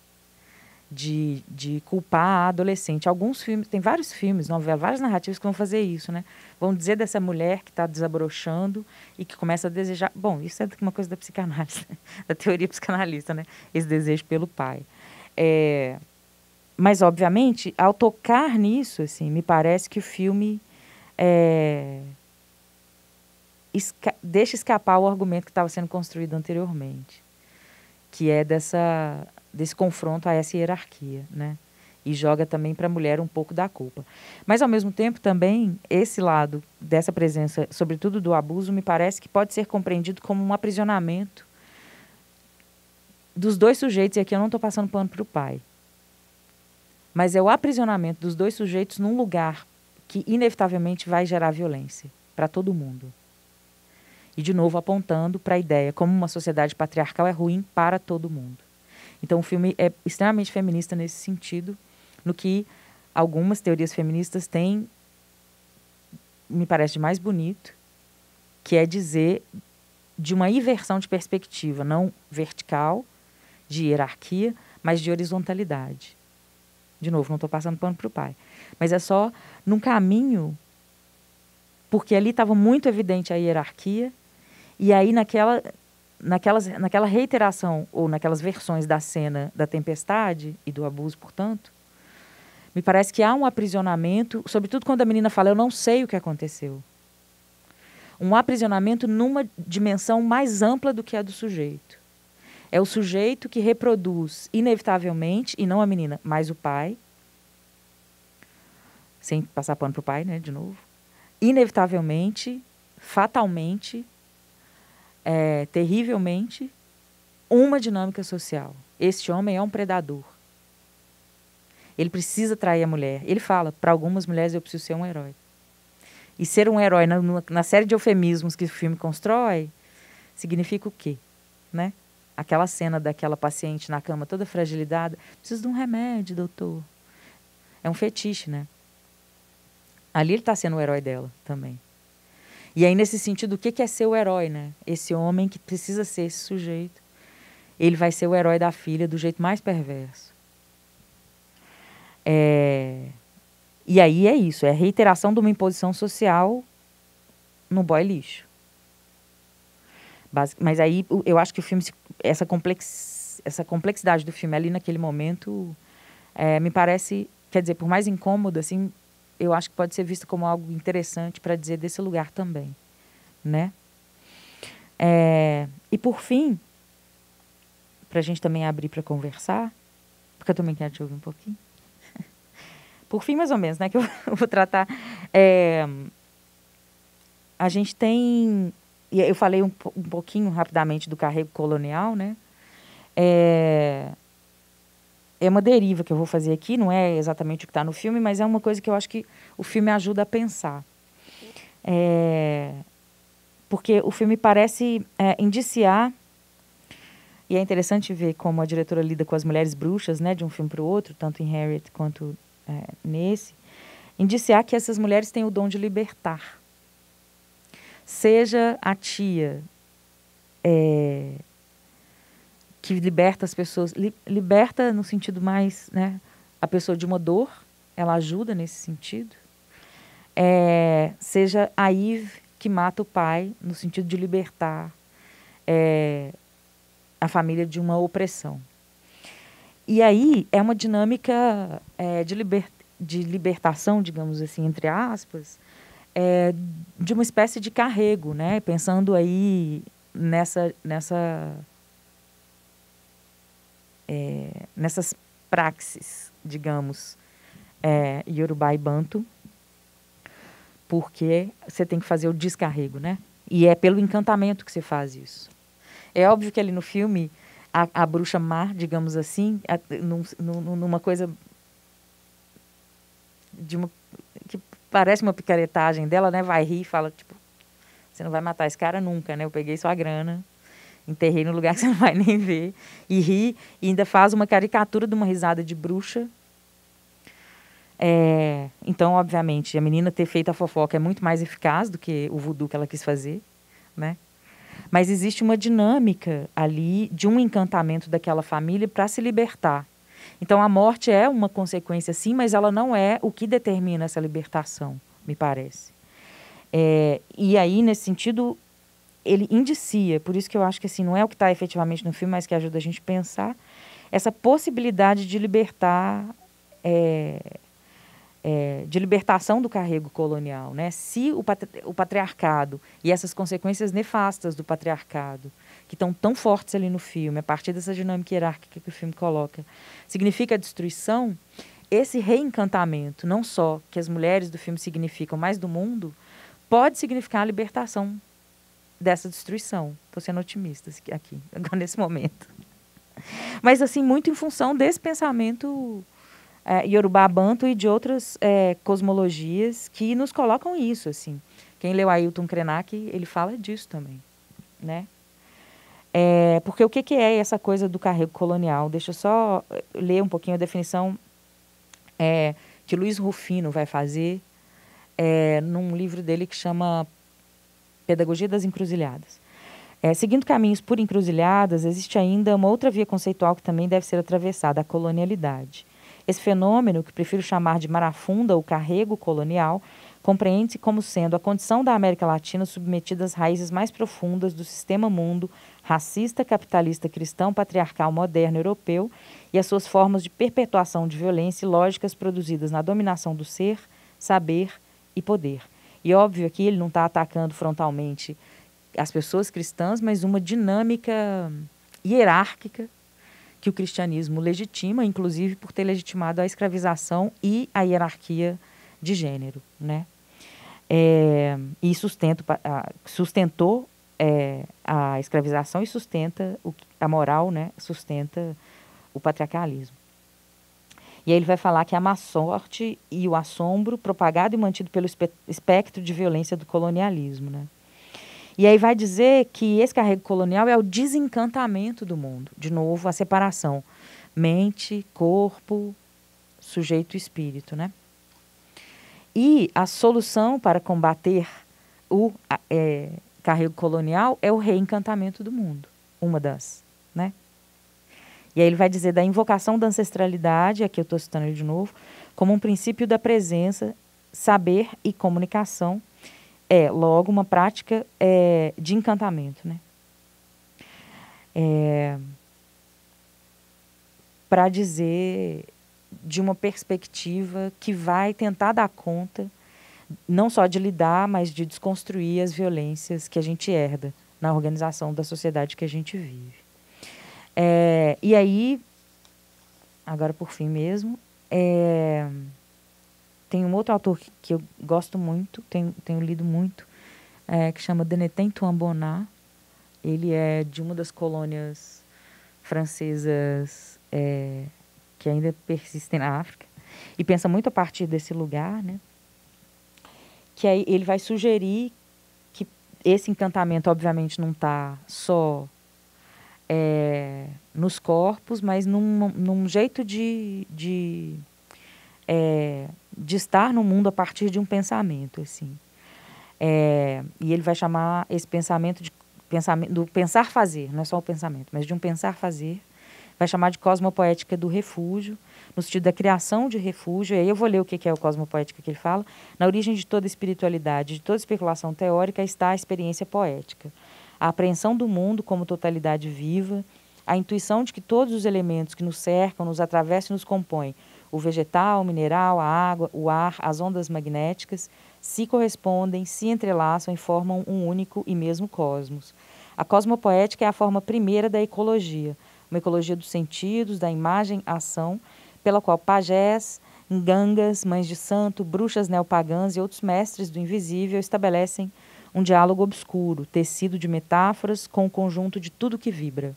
De culpar a adolescente. Alguns filmes, tem vários filmes, novelas, várias narrativas que vão fazer isso, né? Vão dizer dessa mulher que está desabrochando e que começa a desejar... Bom, isso é uma coisa da psicanálise, né? Da teoria psicanalista, né? Esse desejo pelo pai. Mas, obviamente, ao tocar nisso, assim, me parece que o filme deixa escapar o argumento que estava sendo construído anteriormente, que é desse confronto a essa hierarquia, né? E joga também para a mulher um pouco da culpa. Mas, ao mesmo tempo, também, esse lado dessa presença, sobretudo do abuso, me parece que pode ser compreendido como um aprisionamento dos dois sujeitos, e aqui eu não estou passando pano para o pai, mas é o aprisionamento dos dois sujeitos num lugar que, inevitavelmente, vai gerar violência para todo mundo. E, de novo, apontando para a ideia como uma sociedade patriarcal é ruim para todo mundo. Então, o filme é extremamente feminista nesse sentido, no que algumas teorias feministas têm, me parece, de mais bonito, que é dizer de uma inversão de perspectiva, não vertical, de hierarquia, mas de horizontalidade. De novo, não estou passando pano para o pai. Mas é só num caminho, porque ali estava muito evidente a hierarquia, e aí naquela reiteração, ou naquelas versões da cena da tempestade e do abuso, portanto, me parece que há um aprisionamento, sobretudo quando a menina fala, eu não sei o que aconteceu. Um aprisionamento numa dimensão mais ampla do que a do sujeito. É o sujeito que reproduz, inevitavelmente, e não a menina, mas o pai, sem passar pano para o pai, né, de novo, inevitavelmente, fatalmente, terrivelmente, uma dinâmica social. Este homem é um predador. Ele precisa trair a mulher. Ele fala, para algumas mulheres eu preciso ser um herói. E ser um herói na série de eufemismos que o filme constrói, significa o quê? Né? Aquela cena daquela paciente na cama toda fragilizada, preciso de um remédio, doutor. É um fetiche, né? Ali ele está sendo o herói dela também. E aí, nesse sentido, o que é ser o herói, né? Esse homem que precisa ser esse sujeito, ele vai ser o herói da filha do jeito mais perverso. E aí é isso, é a reiteração de uma imposição social no boy lixo. Mas aí eu acho que o filme, essa complexidade do filme ali naquele momento, me parece, quer dizer, por mais incômodo, assim, eu acho que pode ser vista como algo interessante para dizer desse lugar também, né? E por fim, para a gente também abrir para conversar, porque eu também quero te ouvir um pouquinho. Por fim, mais ou menos, né, que eu vou tratar. A gente tem, e eu falei um pouquinho rapidamente do carrego colonial, né? É uma deriva que eu vou fazer aqui, não é exatamente o que está no filme, mas é uma coisa que eu acho que o filme ajuda a pensar. Porque o filme parece indiciar, e é interessante ver como a diretora lida com as mulheres bruxas, né, de um filme para o outro, tanto em Harriet quanto nesse, indiciar que essas mulheres têm o dom de libertar. Seja a tia que liberta as pessoas, liberta no sentido mais, né, a pessoa de uma dor, ela ajuda nesse sentido. Seja a Eve que mata o pai, no sentido de libertar a família de uma opressão. E aí é uma dinâmica de libertação, digamos assim, entre aspas, de uma espécie de carrego, né? Pensando aí nessas praxes, digamos, Yorubá e Banto, porque você tem que fazer o descarrego, né? E é pelo encantamento que você faz isso. É óbvio que ali no filme a bruxa má, digamos assim, numa coisa que parece uma picaretagem dela, né? Vai rir e fala, tipo, você não vai matar esse cara nunca, né? Eu peguei sua grana, enterrei no lugar que você não vai nem ver, e ri, e ainda faz uma caricatura de uma risada de bruxa. Então, obviamente, a menina ter feito a fofoca é muito mais eficaz do que o voodoo que ela quis fazer, né? Mas existe uma dinâmica ali de um encantamento daquela família para se libertar. Então, a morte é uma consequência, sim, mas ela não é o que determina essa libertação, me parece. E aí, nesse sentido, ele indicia, por isso que eu acho que assim, não é o que está efetivamente no filme, mas que ajuda a gente a pensar, essa possibilidade de libertar, de libertação do carrego colonial, né? Se o patriarcado e essas consequências nefastas do patriarcado, que estão tão fortes ali no filme, a partir dessa dinâmica hierárquica que o filme coloca, significa a destruição, esse reencantamento, não só que as mulheres do filme significam, mas do mundo, pode significar a libertação dessa destruição. Estou sendo otimista aqui, agora nesse momento. Mas, assim, muito em função desse pensamento Yorubá Banto e de outras cosmologias que nos colocam isso, assim. Quem leu Ailton Krenak, ele fala disso também, né? Porque o que é essa coisa do carrego colonial? Deixa eu só ler um pouquinho a definição que Luiz Rufino vai fazer num livro dele que chama Pedagogia das Encruzilhadas. Seguindo caminhos por encruzilhadas, existe ainda uma outra via conceitual que também deve ser atravessada, a colonialidade. Esse fenômeno, que prefiro chamar de marafunda ou carrego colonial, compreende-se como sendo a condição da América Latina submetida às raízes mais profundas do sistema mundo racista, capitalista, cristão, patriarcal, moderno, europeu e as suas formas de perpetuação de violência e lógicas produzidas na dominação do ser, saber e poder. E óbvio aqui ele não está atacando frontalmente as pessoas cristãs, mas uma dinâmica hierárquica que o cristianismo legitima, inclusive por ter legitimado a escravização e a hierarquia de gênero, né? E sustentou a escravização e sustenta a moral, né? Sustenta o patriarcalismo. E aí ele vai falar que a má sorte e o assombro propagado e mantido pelo espectro de violência do colonialismo, né? E aí vai dizer que esse carrego colonial é o desencantamento do mundo. De novo, a separação. Mente, corpo, sujeito e espírito, né? E a solução para combater o carrego colonial é o reencantamento do mundo. Uma das, né? E aí ele vai dizer da invocação da ancestralidade, aqui eu estou citando ele de novo, como um princípio da presença, saber e comunicação, logo uma prática de encantamento, né? Para dizer de uma perspectiva que vai tentar dar conta não só de lidar, mas de desconstruir as violências que a gente herda na organização da sociedade que a gente vive. E aí, agora por fim mesmo, tem um outro autor que eu gosto muito, tenho lido muito, que chama Denetim Tuambona. Ele é de uma das colônias francesas que ainda persistem na África, e pensa muito a partir desse lugar, né? Que aí ele vai sugerir que esse encantamento, obviamente, não está só nos corpos, mas num jeito de estar no mundo a partir de um pensamento, assim. E ele vai chamar esse pensamento do pensar-fazer, não é só o pensamento, mas de um pensar-fazer, vai chamar de cosmopoética do refúgio, no sentido da criação de refúgio. E aí eu vou ler o que é o cosmopoética que ele fala. Na origem de toda espiritualidade, de toda especulação teórica, está a experiência poética. A apreensão do mundo como totalidade viva, a intuição de que todos os elementos que nos cercam, nos atravessam e nos compõem, o vegetal, o mineral, a água, o ar, as ondas magnéticas, se correspondem, se entrelaçam e formam um único e mesmo cosmos. A cosmopoética é a forma primeira da ecologia, uma ecologia dos sentidos, da imagem, ação, pela qual pajés, ngangas, mães de santo, bruxas neopagãs e outros mestres do invisível estabelecem um diálogo obscuro, tecido de metáforas com o conjunto de tudo que vibra.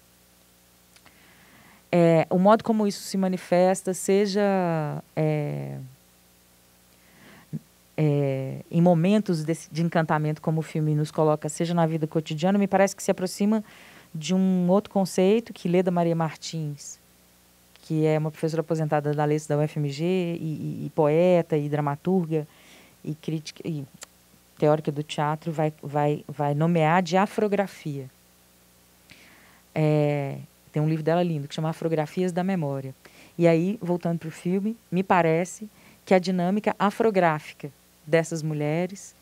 O modo como isso se manifesta, seja em momentos de encantamento, como o filme nos coloca, seja na vida cotidiana, me parece que se aproxima de um outro conceito que Leda Maria Martins, que é uma professora aposentada da Leis da UFMG, e poeta, e dramaturga, e crítica, e teórica do teatro, vai nomear de afrografia. Tem um livro dela lindo, que chama Afrografias da Memória. E aí, voltando para o filme, me parece que a dinâmica afrográfica dessas mulheres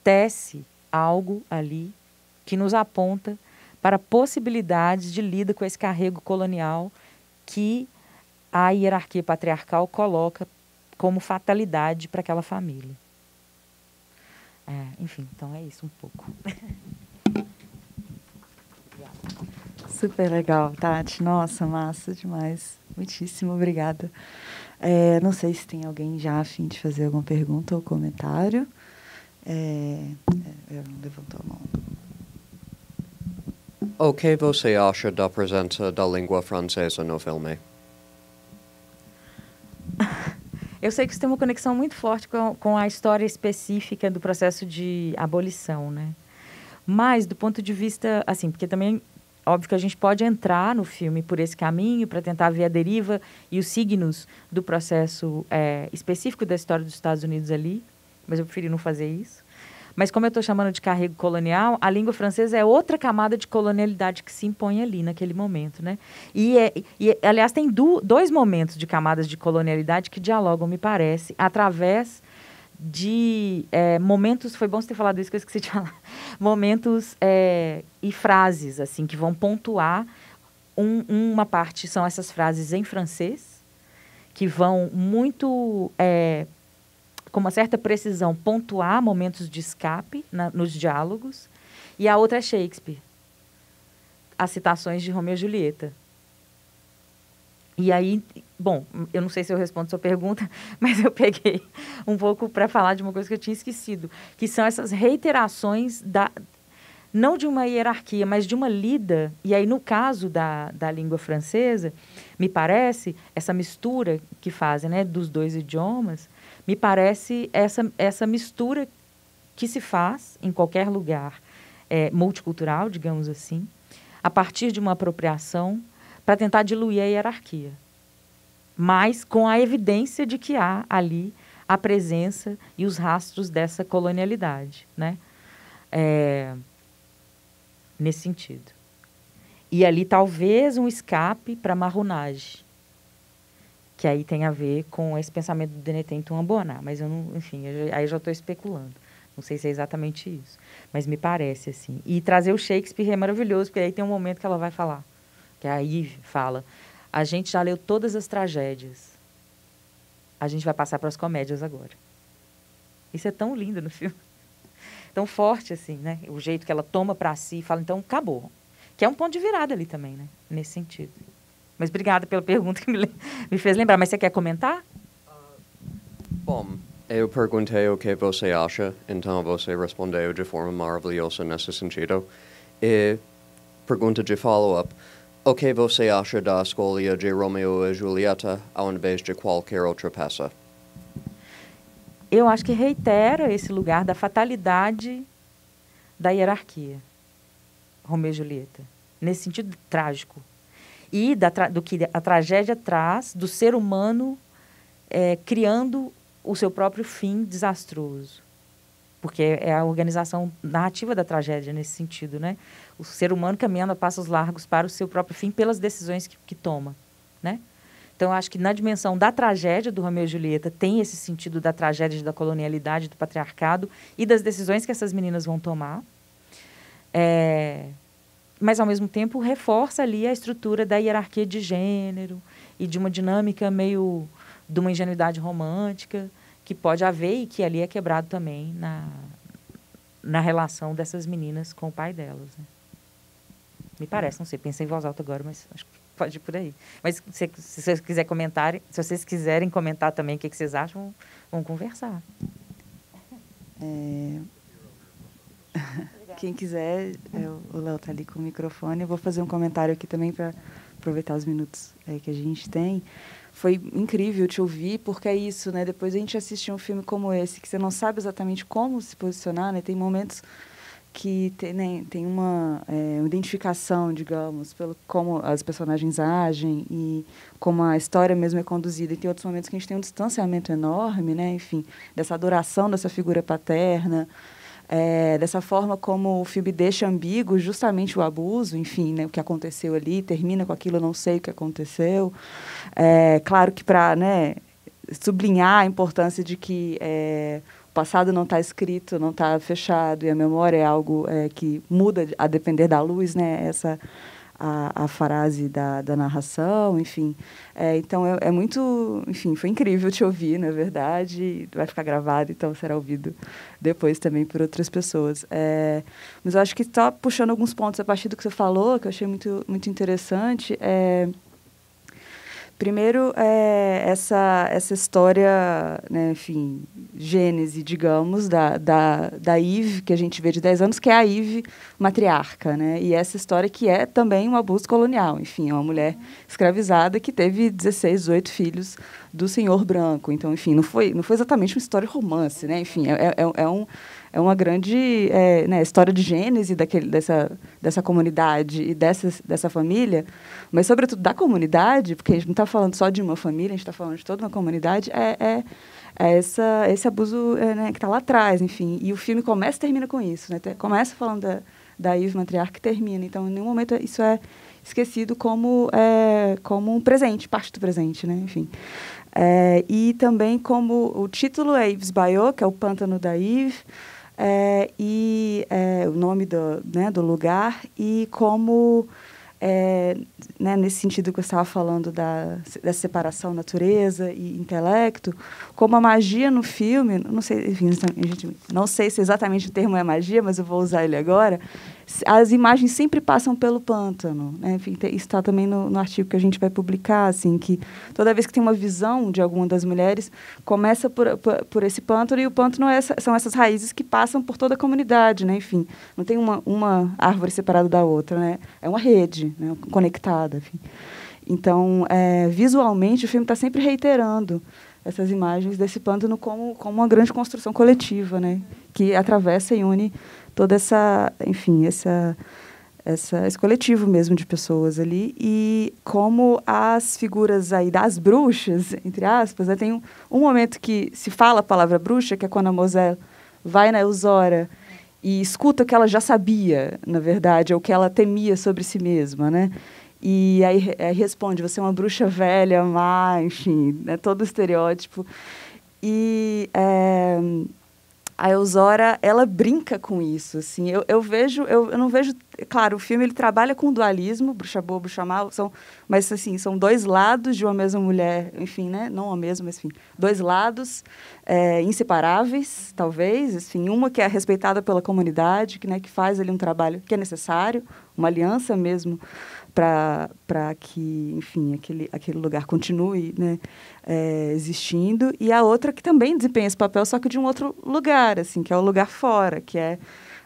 tece algo ali que nos aponta para possibilidades de lida com esse carrego colonial que a hierarquia patriarcal coloca como fatalidade para aquela família. Enfim, então é isso um pouco. Super legal, Tati. Nossa, massa demais. Muitíssimo obrigada. Não sei se tem alguém já a fim de fazer alguma pergunta ou comentário. Levantou a mão. O que você acha da presença da língua francesa no filme? Eu sei que isso tem uma conexão muito forte com a história específica do processo de abolição, né? Mas, do ponto de vista, assim, porque também, óbvio que a gente pode entrar no filme por esse caminho para tentar ver a deriva e os signos do processo específico da história dos Estados Unidos ali, mas eu preferi não fazer isso. Mas como eu estou chamando de carrego colonial, a língua francesa é outra camada de colonialidade que se impõe ali naquele momento, né? Aliás, tem dois momentos de camadas de colonialidade que dialogam, me parece, através de momentos... Foi bom você ter falado isso, que eu esqueci de falar. Momentos e frases, assim, que vão pontuar. Uma parte são essas frases em francês, que vão muito... com uma certa precisão, pontuar momentos de escape nos diálogos. E a outra é Shakespeare. As citações de Romeu e Julieta. E aí, bom, eu não sei se eu respondo a sua pergunta, mas eu peguei um pouco para falar de uma coisa que eu tinha esquecido, que são essas reiterações, não de uma hierarquia, mas de uma lida. E aí, no caso da língua francesa, me parece, essa mistura que fazem, né, dos dois idiomas, me parece essa mistura que se faz em qualquer lugar multicultural, digamos assim, a partir de uma apropriação para tentar diluir a hierarquia, mas com a evidência de que há ali a presença e os rastros dessa colonialidade, né? Nesse sentido. E ali talvez um escape para marronagem, que aí tem a ver com esse pensamento do Denetim Tuambona, mas eu não, enfim, aí já estou especulando. Não sei se é exatamente isso, mas me parece assim. E trazer o Shakespeare é maravilhoso, porque aí tem um momento que ela vai falar, que a Eve fala: a gente já leu todas as tragédias, A gente vai passar para as comédias agora. Isso é tão lindo no filme. Tão forte, assim, né? O jeito que ela toma para si e fala, então, acabou. Que é um ponto de virada ali também, né? Nesse sentido. Mas obrigada pela pergunta que me fez lembrar. Mas você quer comentar? Bom, eu perguntei o que você acha, então você respondeu de forma maravilhosa nesse sentido. E pergunta de follow-up. O que você acha da escolha de Romeo e Julieta ao invés de qualquer outra peça? Eu acho que reitera esse lugar da fatalidade da hierarquia. Romeu e Julieta. Nesse sentido trágico. E do que a tragédia traz do ser humano criando o seu próprio fim desastroso. Porque é a organização narrativa da tragédia nesse sentido, né? O ser humano caminhando a passos largos para o seu próprio fim pelas decisões que toma, né? Então, eu acho que na dimensão da tragédia do Romeu e Julieta tem esse sentido da tragédia da colonialidade, do patriarcado e das decisões que essas meninas vão tomar. Mas, ao mesmo tempo, reforça ali a estrutura da hierarquia de gênero e de uma dinâmica meio de uma ingenuidade romântica que pode haver e que ali é quebrado também na relação dessas meninas com o pai delas, né? Me parece, não sei, pensei em voz alta agora, mas acho que pode ir por aí. Mas se vocês quiserem comentar, se vocês quiserem comentar também o que vocês acham, vamos conversar. Quem quiser, o Léo está ali com o microfone. Eu vou fazer um comentário aqui também para aproveitar os minutos que a gente tem. Foi incrível te ouvir, porque é isso, né? Depois a gente assiste um filme como esse, que você não sabe exatamente como se posicionar, né? Tem momentos que tem uma identificação, digamos, pelo como as personagens agem e como a história mesmo é conduzida. E tem outros momentos que a gente tem um distanciamento enorme, né? Enfim, dessa adoração dessa figura paterna, dessa forma como o filme deixa ambíguo justamente o abuso, enfim, né, o que aconteceu ali, termina com aquilo, eu não sei o que aconteceu. Claro que para, né, sublinhar a importância de que o passado não está escrito, não está fechado, e a memória é algo que muda a depender da luz, né, essa a frase da narração, enfim. Então, é muito... Enfim, foi incrível te ouvir, na verdade. Vai ficar gravado, então será ouvido depois também por outras pessoas. Mas eu acho que está puxando alguns pontos a partir do que você falou, que eu achei muito, muito interessante. Primeiro, essa história, né, enfim, gênese, digamos, da Eve, que a gente vê de 10 anos, que é a Eve matriarca, né? E essa história que é também um abuso colonial. Enfim, é uma mulher escravizada que teve 16, 18 filhos do senhor branco. Então, enfim, não foi exatamente uma história romance, né? Enfim, é uma grande né, história de gênese dessa comunidade e dessa família, mas, sobretudo, da comunidade, porque a gente não está falando só de uma família, a gente está falando de toda uma comunidade, esse abuso né, que está lá atrás, enfim. E o filme começa e termina com isso, né? Começa falando da Eve matriarca e termina. Então, em nenhum momento isso é esquecido como um presente, parte do presente, né? Enfim. E também como o título é Eve's Bayou, que é o pântano da Eve, o nome do lugar, e como, né, nesse sentido que eu estava falando da separação natureza e intelecto, como a magia no filme, não sei, enfim, não sei se exatamente o termo é magia, mas eu vou usar ele agora, as imagens sempre passam pelo pântano, né? Enfim, isso está também no artigo que a gente vai publicar, assim, que toda vez que tem uma visão de alguma das mulheres, começa por esse pântano, e o pântano são essas raízes que passam por toda a comunidade, né? Enfim, não tem uma árvore separada da outra, né? É uma rede, né, conectada, enfim. Então, visualmente, o filme está sempre reiterando essas imagens desse pântano como uma grande construção coletiva, né? Que atravessa e une toda esse coletivo mesmo de pessoas ali, e como as figuras aí das bruxas, entre aspas, né, tem um momento que se fala a palavra bruxa, que é quando a Moselle vai na Eusora e escuta o que ela já sabia, na verdade, ou o que ela temia sobre si mesma, né? E aí responde, você é uma bruxa velha, má, enfim, né, todo o estereótipo. E a Eusora, ela brinca com isso, assim, eu não vejo, claro, o filme ele trabalha com dualismo, bruxa boa, bruxa má, mas assim, são dois lados de uma mesma mulher, enfim, né, não a mesma, mas enfim, dois lados inseparáveis, talvez, enfim, uma que é respeitada pela comunidade, que faz ali um trabalho que é necessário, uma aliança mesmo, para que, enfim, aquele lugar continue, né, existindo, e a outra que também desempenha esse papel, só que de um outro lugar, assim, que é o lugar fora, que é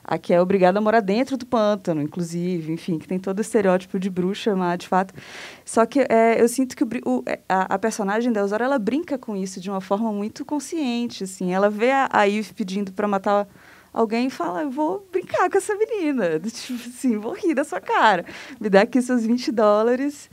a que é obrigada a morar dentro do pântano, inclusive, enfim, que tem todo o estereótipo de bruxa má, de fato. Só que eu sinto que a personagem da Eusora, ela brinca com isso de uma forma muito consciente, assim, ela vê a Eve pedindo para matar alguém fala, eu vou brincar com essa menina. Tipo assim, vou rir da sua cara. Me dá aqui seus $20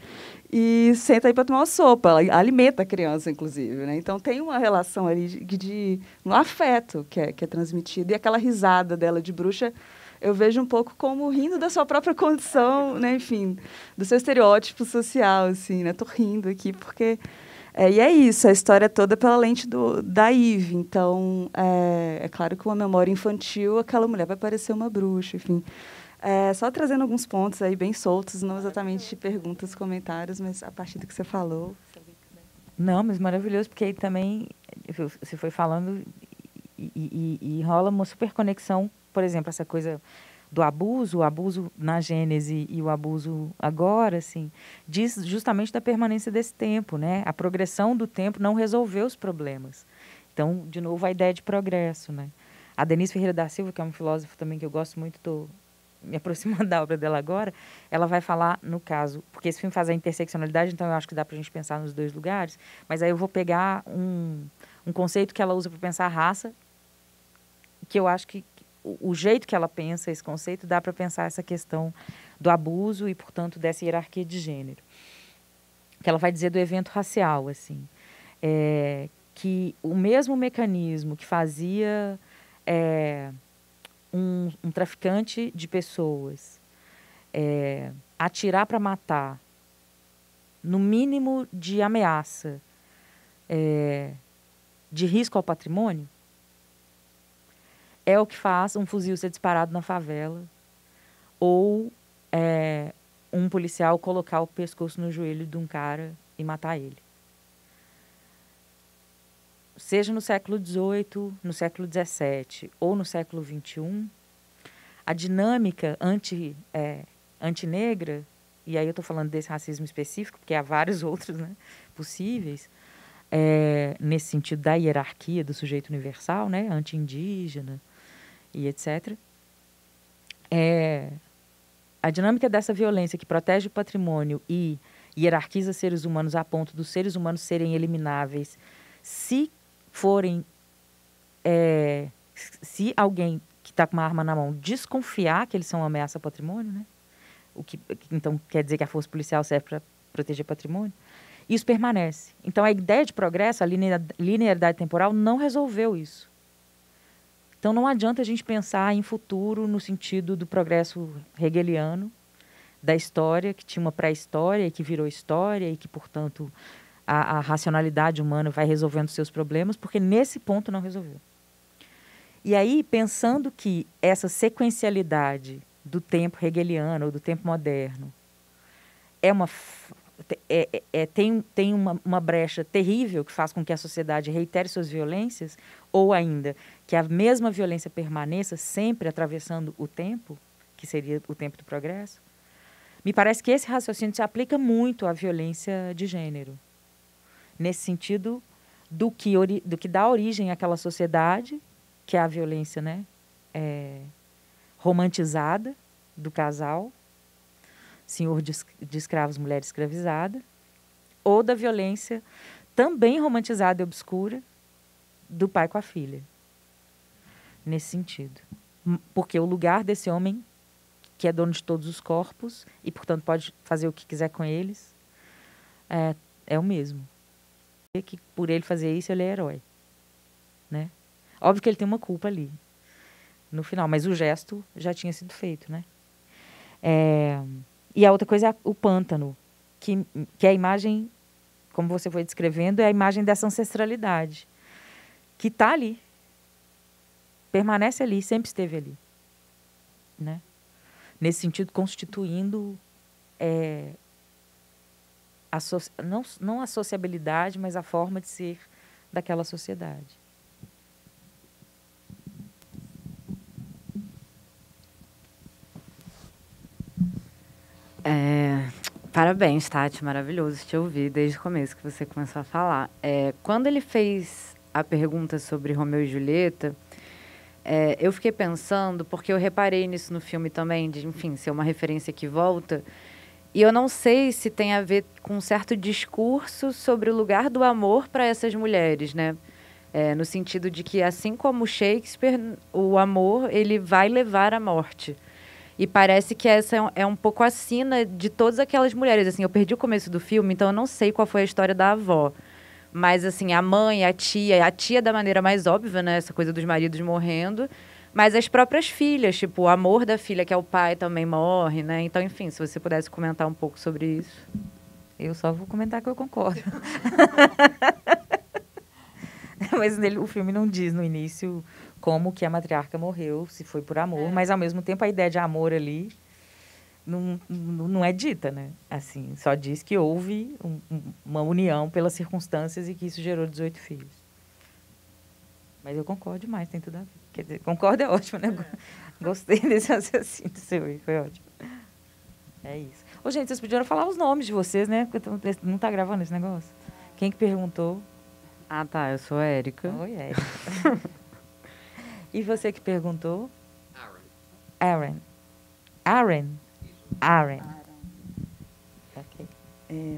e senta aí para tomar uma sopa. Ela alimenta a criança, inclusive, né? Então, tem uma relação ali de um afeto que é transmitido. E aquela risada dela de bruxa, eu vejo um pouco como rindo da sua própria condição, né? Enfim, do seu estereótipo social, assim, né? Tô rindo aqui porque... e é isso, a história toda pela lente da Eve. Então, é claro que uma memória infantil, aquela mulher vai parecer uma bruxa, enfim. Só trazendo alguns pontos aí bem soltos, não exatamente perguntas, comentários, mas a partir do que você falou... Não, mas maravilhoso, porque aí também você foi falando e rola uma super conexão, por exemplo, essa coisa do abuso, o abuso na Gênese e o abuso agora, assim, diz justamente da permanência desse tempo, né? A progressão do tempo não resolveu os problemas. Então, de novo, a ideia de progresso, né? A Denise Ferreira da Silva, que é uma filósofa também que eu gosto muito, estou me aproximando da obra dela agora, ela vai falar, no caso, porque esse filme faz a interseccionalidade, então eu acho que dá para a gente pensar nos dois lugares, mas aí eu vou pegar um conceito que ela usa para pensar a raça, que eu acho que o jeito que ela pensa esse conceito dá para pensar essa questão do abuso e, portanto, dessa hierarquia de gênero. Que ela vai dizer do evento racial, assim, que o mesmo mecanismo que fazia um traficante de pessoas atirar para matar, no mínimo de ameaça, de risco ao patrimônio, é o que faz um fuzil ser disparado na favela ou um policial colocar o pescoço no joelho de um cara e matar ele. Seja no século XVIII, no século XVII ou no século XXI, a dinâmica antinegra, e aí eu estou falando desse racismo específico, porque há vários outros, né, possíveis, nesse sentido da hierarquia do sujeito universal, né, anti-indígena, e etc. A dinâmica dessa violência que protege o patrimônio e hierarquiza seres humanos a ponto dos seres humanos serem elimináveis se alguém que está com uma arma na mão desconfiar que eles são uma ameaça ao patrimônio, né? Então quer dizer que a força policial serve para proteger patrimônio. Isso permanece. Então a ideia de progresso, a linearidade temporal, não resolveu isso. Então, não adianta a gente pensar em futuro no sentido do progresso hegeliano, da história, que tinha uma pré-história e que virou história e que, portanto, a racionalidade humana vai resolvendo seus problemas, porque nesse ponto não resolveu. E aí, pensando que essa sequencialidade do tempo hegeliano ou do tempo moderno tem uma brecha terrível que faz com que a sociedade reitere suas violências, ou ainda que a mesma violência permaneça sempre atravessando o tempo, que seria o tempo do progresso, me parece que esse raciocínio se aplica muito à violência de gênero, nesse sentido do que dá origem àquela sociedade, que é a violência, né, romantizada do casal, senhor de escravos, mulher escravizada, ou da violência também romantizada e obscura do pai com a filha. Nesse sentido. Porque o lugar desse homem, que é dono de todos os corpos e, portanto, pode fazer o que quiser com eles, é o mesmo. E que por ele fazer isso, ele é herói. Né? Óbvio que ele tem uma culpa ali, no final, mas o gesto já tinha sido feito, né? E a outra coisa é o pântano, que é a imagem, como você foi descrevendo, é a imagem dessa ancestralidade, que está ali. permanece ali, sempre esteve ali, né? Nesse sentido, constituindo não a sociabilidade, mas a forma de ser daquela sociedade. Parabéns, Tati, maravilhoso te ouvir desde o começo que você começou a falar. Quando ele fez a pergunta sobre Romeu e Julieta, eu fiquei pensando, porque eu reparei nisso no filme também, de, enfim, ser uma referência que volta, e eu não sei se tem a ver com um certo discurso sobre o lugar do amor para essas mulheres, né? No sentido de que, assim como Shakespeare, o amor ele vai levar à morte. E parece que essa é um pouco a sina de todas aquelas mulheres. Assim, eu perdi o começo do filme, então eu não sei qual foi a história da avó. Mas, assim, a mãe, a tia da maneira mais óbvia, né? Essa coisa dos maridos morrendo. Mas as próprias filhas, tipo, o amor da filha, que é o pai, também morre, né? Então, enfim, se você pudesse comentar um pouco sobre isso. Eu só vou comentar que eu concordo. Mas o filme não diz no início como que a matriarca morreu, se foi por amor, mas ao mesmo tempo a ideia de amor ali não é dita, né? Assim, só diz que houve uma união pelas circunstâncias e que isso gerou 18 filhos. Mas eu concordo demais, tem tudo a ver. Quer dizer, concordo é ótimo, né? Gostei desse raciocínio seu aí, foi ótimo. É isso. Ô, gente, vocês podiam falar os nomes de vocês, né? Porque não tá gravando esse negócio. Quem que perguntou? Ah, tá, eu sou a Érica. Oi, Érica. E você que perguntou? Aaron. Aaron. Ok.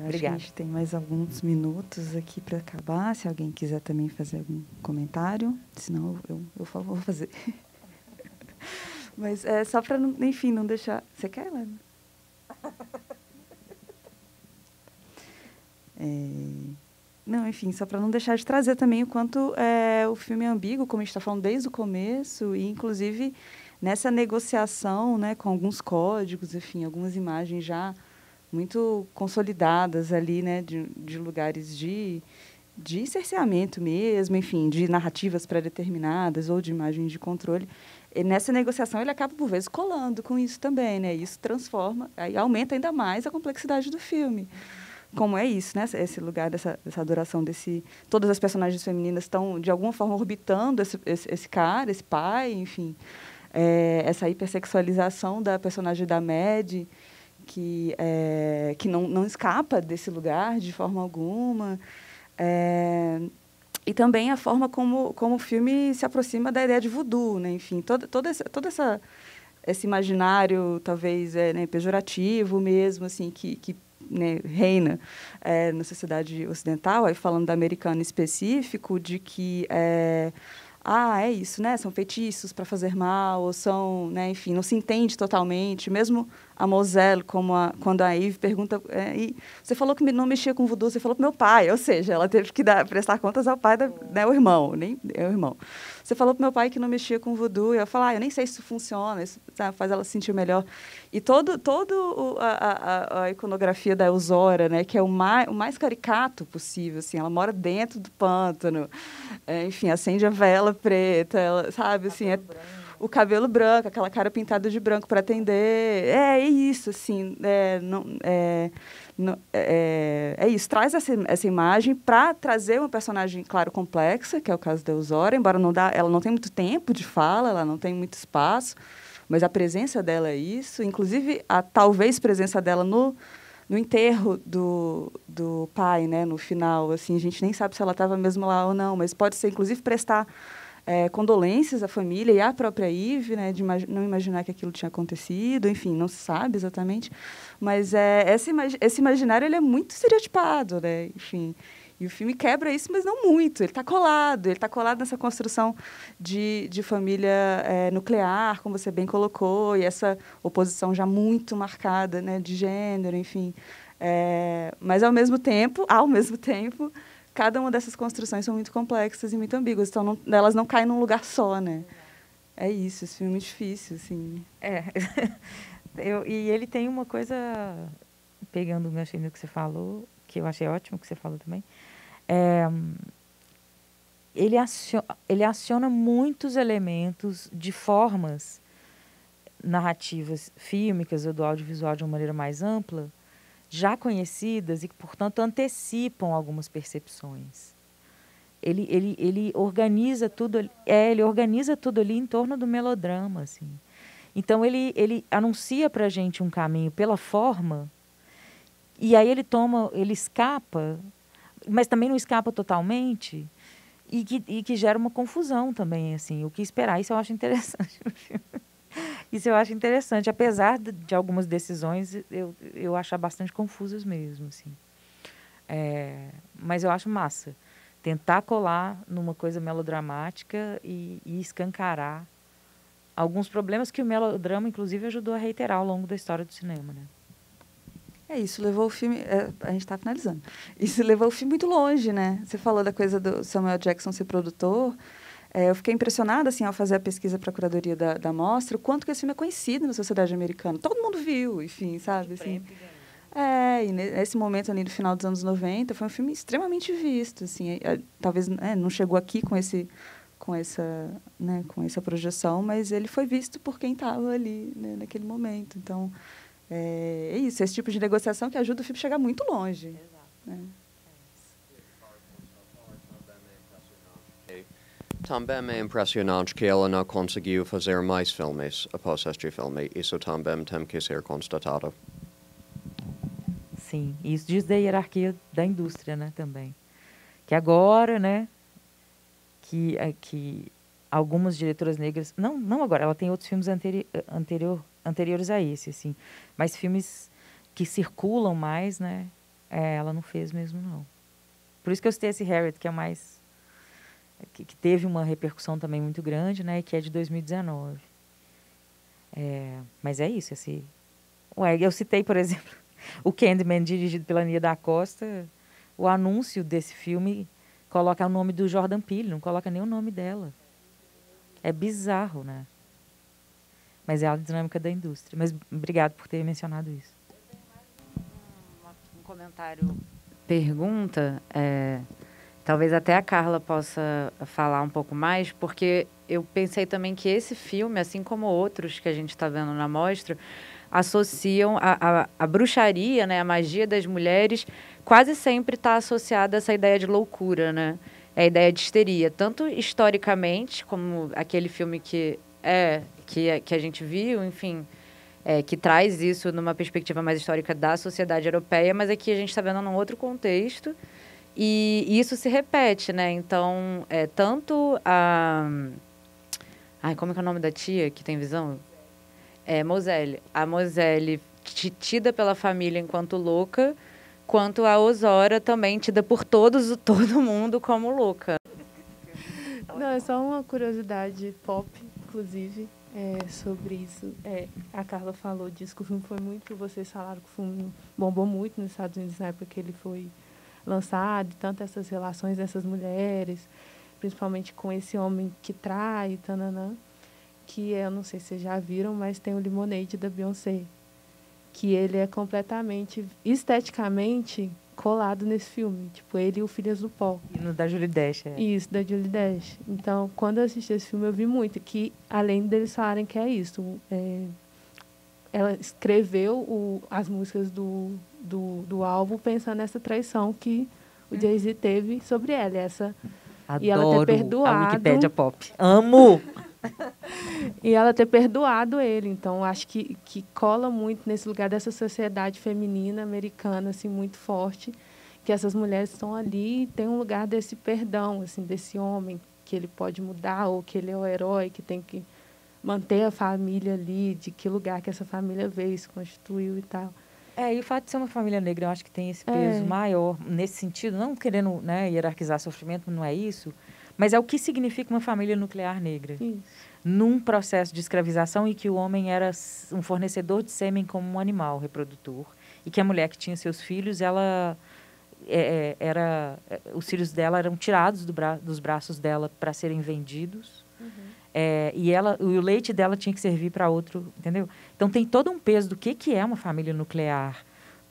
Acho que a gente tem mais alguns minutos aqui para acabar, se alguém quiser também fazer algum comentário, senão eu vou fazer. Mas só para, enfim, não deixar... Você quer, Helena? Não, enfim, só para não deixar de trazer também o quanto o filme é ambíguo, como a gente está falando desde o começo, e inclusive nessa negociação, né, com alguns códigos, enfim, algumas imagens já muito consolidadas ali, né, de lugares de cerceamento mesmo, enfim, de narrativas pré-determinadas ou de imagens de controle. E nessa negociação ele acaba, por vezes, colando com isso também, né? Isso transforma, aí aumenta ainda mais a complexidade do filme. Como é isso, né? Esse lugar dessa adoração todas as personagens femininas estão de alguma forma orbitando esse cara, esse pai, enfim, essa hipersexualização da personagem da Mad, que não escapa desse lugar de forma alguma, e também a forma como o filme se aproxima da ideia de voodoo, né? Enfim, todo esse imaginário talvez né, pejorativo mesmo, assim, que né, reina na sociedade ocidental, aí falando da americana em específico, de que é isso, né? São feitiços para fazer mal, ou são, né? Enfim, não se entende totalmente. Mesmo a Moselle, quando a Eve pergunta, e você falou que não mexia com voodoo, você falou para meu pai, ou seja, ela teve que prestar contas ao pai, né, o irmão, nem é o irmão. Você falou para meu pai que não mexia com voodoo, e ela fala, eu nem sei se isso funciona, isso faz ela se sentir melhor. E todo a iconografia da Eusora, né, que é o mais caricato possível, assim, ela mora dentro do pântano, enfim, acende a vela preta, ela, sabe, assim, o cabelo branco, aquela cara pintada de branco para atender, é isso, assim, é isso, traz essa imagem para trazer uma personagem, claro, complexa, que é o caso da Eusora, embora ela não tenha muito tempo de fala, ela não tem muito espaço, mas a presença dela é isso, inclusive a talvez presença dela no enterro do pai, né, no final, assim, a gente nem sabe se ela estava mesmo lá ou não, mas pode ser, inclusive, prestar condolências à família e à própria Eve, né, de não imaginar que aquilo tinha acontecido, enfim, não se sabe exatamente, mas esse imaginário ele é muito estereotipado, né, enfim, e o filme quebra isso, mas não muito, ele está colado nessa construção de família nuclear, como você bem colocou, e essa oposição já muito marcada, né, de gênero, enfim, mas ao mesmo tempo, cada uma dessas construções são muito complexas e muito ambíguas, então elas não caem num lugar só, né? É isso, esse filme é muito difícil, assim. E ele tem uma coisa, pegando o gancho no que você falou, que eu achei ótimo que você falou também, ele aciona muitos elementos de formas narrativas fílmicas ou do audiovisual de uma maneira mais ampla, já conhecidas e que, portanto, antecipam algumas percepções. Ele organiza tudo, ele organiza tudo ali em torno do melodrama, assim. Então ele anuncia para a gente um caminho pela forma, e aí ele escapa, mas também não escapa totalmente, e que gera uma confusão também, assim. O que esperar? Isso eu acho interessante no filme. Isso eu acho interessante, apesar de algumas decisões eu achar bastante confusas mesmo, assim. Mas eu acho massa tentar colar numa coisa melodramática e escancarar alguns problemas que o melodrama, inclusive, ajudou a reiterar ao longo da história do cinema, né? Isso levou o filme... a gente está finalizando. Isso levou o filme muito longe, né? Você falou da coisa do Samuel Jackson ser produtor. Eu fiquei impressionada, assim, ao fazer a pesquisa para a curadoria da mostra, o quanto que esse filme é conhecido na sociedade americana. Todo mundo viu, enfim, sabe? Assim. E nesse momento ali, no final dos anos 90, foi um filme extremamente visto, assim. Talvez não chegou aqui com essa projeção, mas ele foi visto por quem estava ali, né, naquele momento. Então, é isso, esse tipo de negociação que ajuda o filme a chegar muito longe. Exato. Né? Também é impressionante que ela não conseguiu fazer mais filmes após este filme. Isso também tem que ser constatado. Sim, isso diz da hierarquia da indústria, né, também. Que agora, né, que algumas diretoras negras... Não agora, ela tem outros filmes anteriores a esse, assim. Mas filmes que circulam mais, né, ela não fez mesmo, não. Por isso que eu citei esse Harriet, que é mais... Que teve uma repercussão também muito grande, né, e que é de 2019. Mas é isso, assim... eu citei, por exemplo, o Candyman, dirigido pela Nia da Costa. O anúncio desse filme coloca o nome do Jordan Peele, não coloca nem o nome dela. É bizarro, né? Mas é a dinâmica da indústria. Mas obrigado por ter mencionado isso. Eu tenho mais um comentário. Pergunta... Talvez até a Carla possa falar um pouco mais, porque eu pensei também que esse filme, assim como outros que a gente está vendo na mostra, associam a bruxaria, né, a magia das mulheres, quase sempre está associada a essa ideia de loucura, né? A ideia de histeria. Tanto historicamente, como aquele filme que a gente viu, enfim, que traz isso numa perspectiva mais histórica da sociedade europeia, mas aqui a gente está vendo num outro contexto. E isso se repete, né? Então, tanto a... como é que é o nome da tia que tem visão? Moselle. A Moselle, tida pela família enquanto louca, quanto a Ozora, também tida por todo mundo como louca. Não, é só uma curiosidade pop, inclusive, sobre isso. A Carla falou disso, que o filme foi muito... Vocês falaram que o filme bombou muito nos Estados Unidos na época que ele foi lançado, tanto essas relações dessas mulheres, principalmente com esse homem que trai, tananã, que eu não sei se vocês já viram, mas tem o Lemonade da Beyoncé, que ele é completamente, esteticamente, colado nesse filme. Tipo, ele e o Filhas do Pó. E no da Julie Dash. Isso, da Julie Dash. Então, quando eu assisti esse filme, eu vi muito, que além deles falarem que é isso, ela escreveu as músicas do álbum pensando nessa traição que o Jay-Z teve sobre ela. E ela ter perdoado a Wikipédia Pop. Amo! E ela ter perdoado ele. Então, acho que cola muito nesse lugar dessa sociedade feminina americana, assim, muito forte, que essas mulheres estão ali e tem um lugar desse perdão, assim, desse homem, que ele pode mudar, ou que ele é o herói, que tem que manter a família ali, de que lugar que essa família veio, se constituiu e tal. E o fato de ser uma família negra, eu acho que tem esse peso maior nesse sentido, não querendo, né, hierarquizar sofrimento, não é isso, mas é o que significa uma família nuclear negra. Isso. Num processo de escravização em que o homem era um fornecedor de sêmen como um animal reprodutor, e que a mulher que tinha seus filhos, ela os filhos dela eram tirados dos braços dela para serem vendidos. E o leite dela tinha que servir para outro, entendeu? Então, tem todo um peso do que é uma família nuclear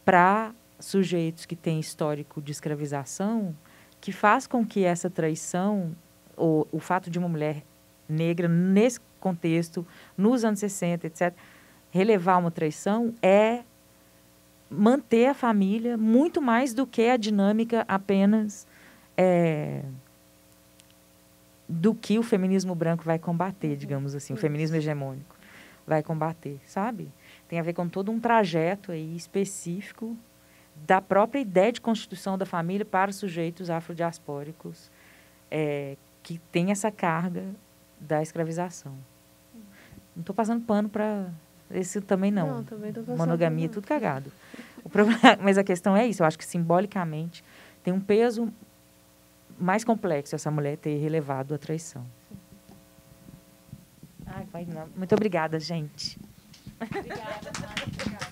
para sujeitos que têm histórico de escravização, que faz com que essa traição o fato de uma mulher negra, nesse contexto, nos anos 60, etc., relevar uma traição é manter a família muito mais do que a dinâmica apenas do que o feminismo branco vai combater, digamos assim, o feminismo hegemônico vai combater, sabe? Tem a ver com todo um trajeto aí específico da própria ideia de constituição da família para os sujeitos afrodiaspóricos que tem essa carga da escravização. Não estou passando pano para esse também não. Não, também estou passando Monogamia, pano. tudo cagado. O problema, mas a questão é isso, eu acho que simbolicamente tem um peso mais complexo essa mulher ter relevado a traição. Ai, vai não. Muito obrigada, gente. Obrigada.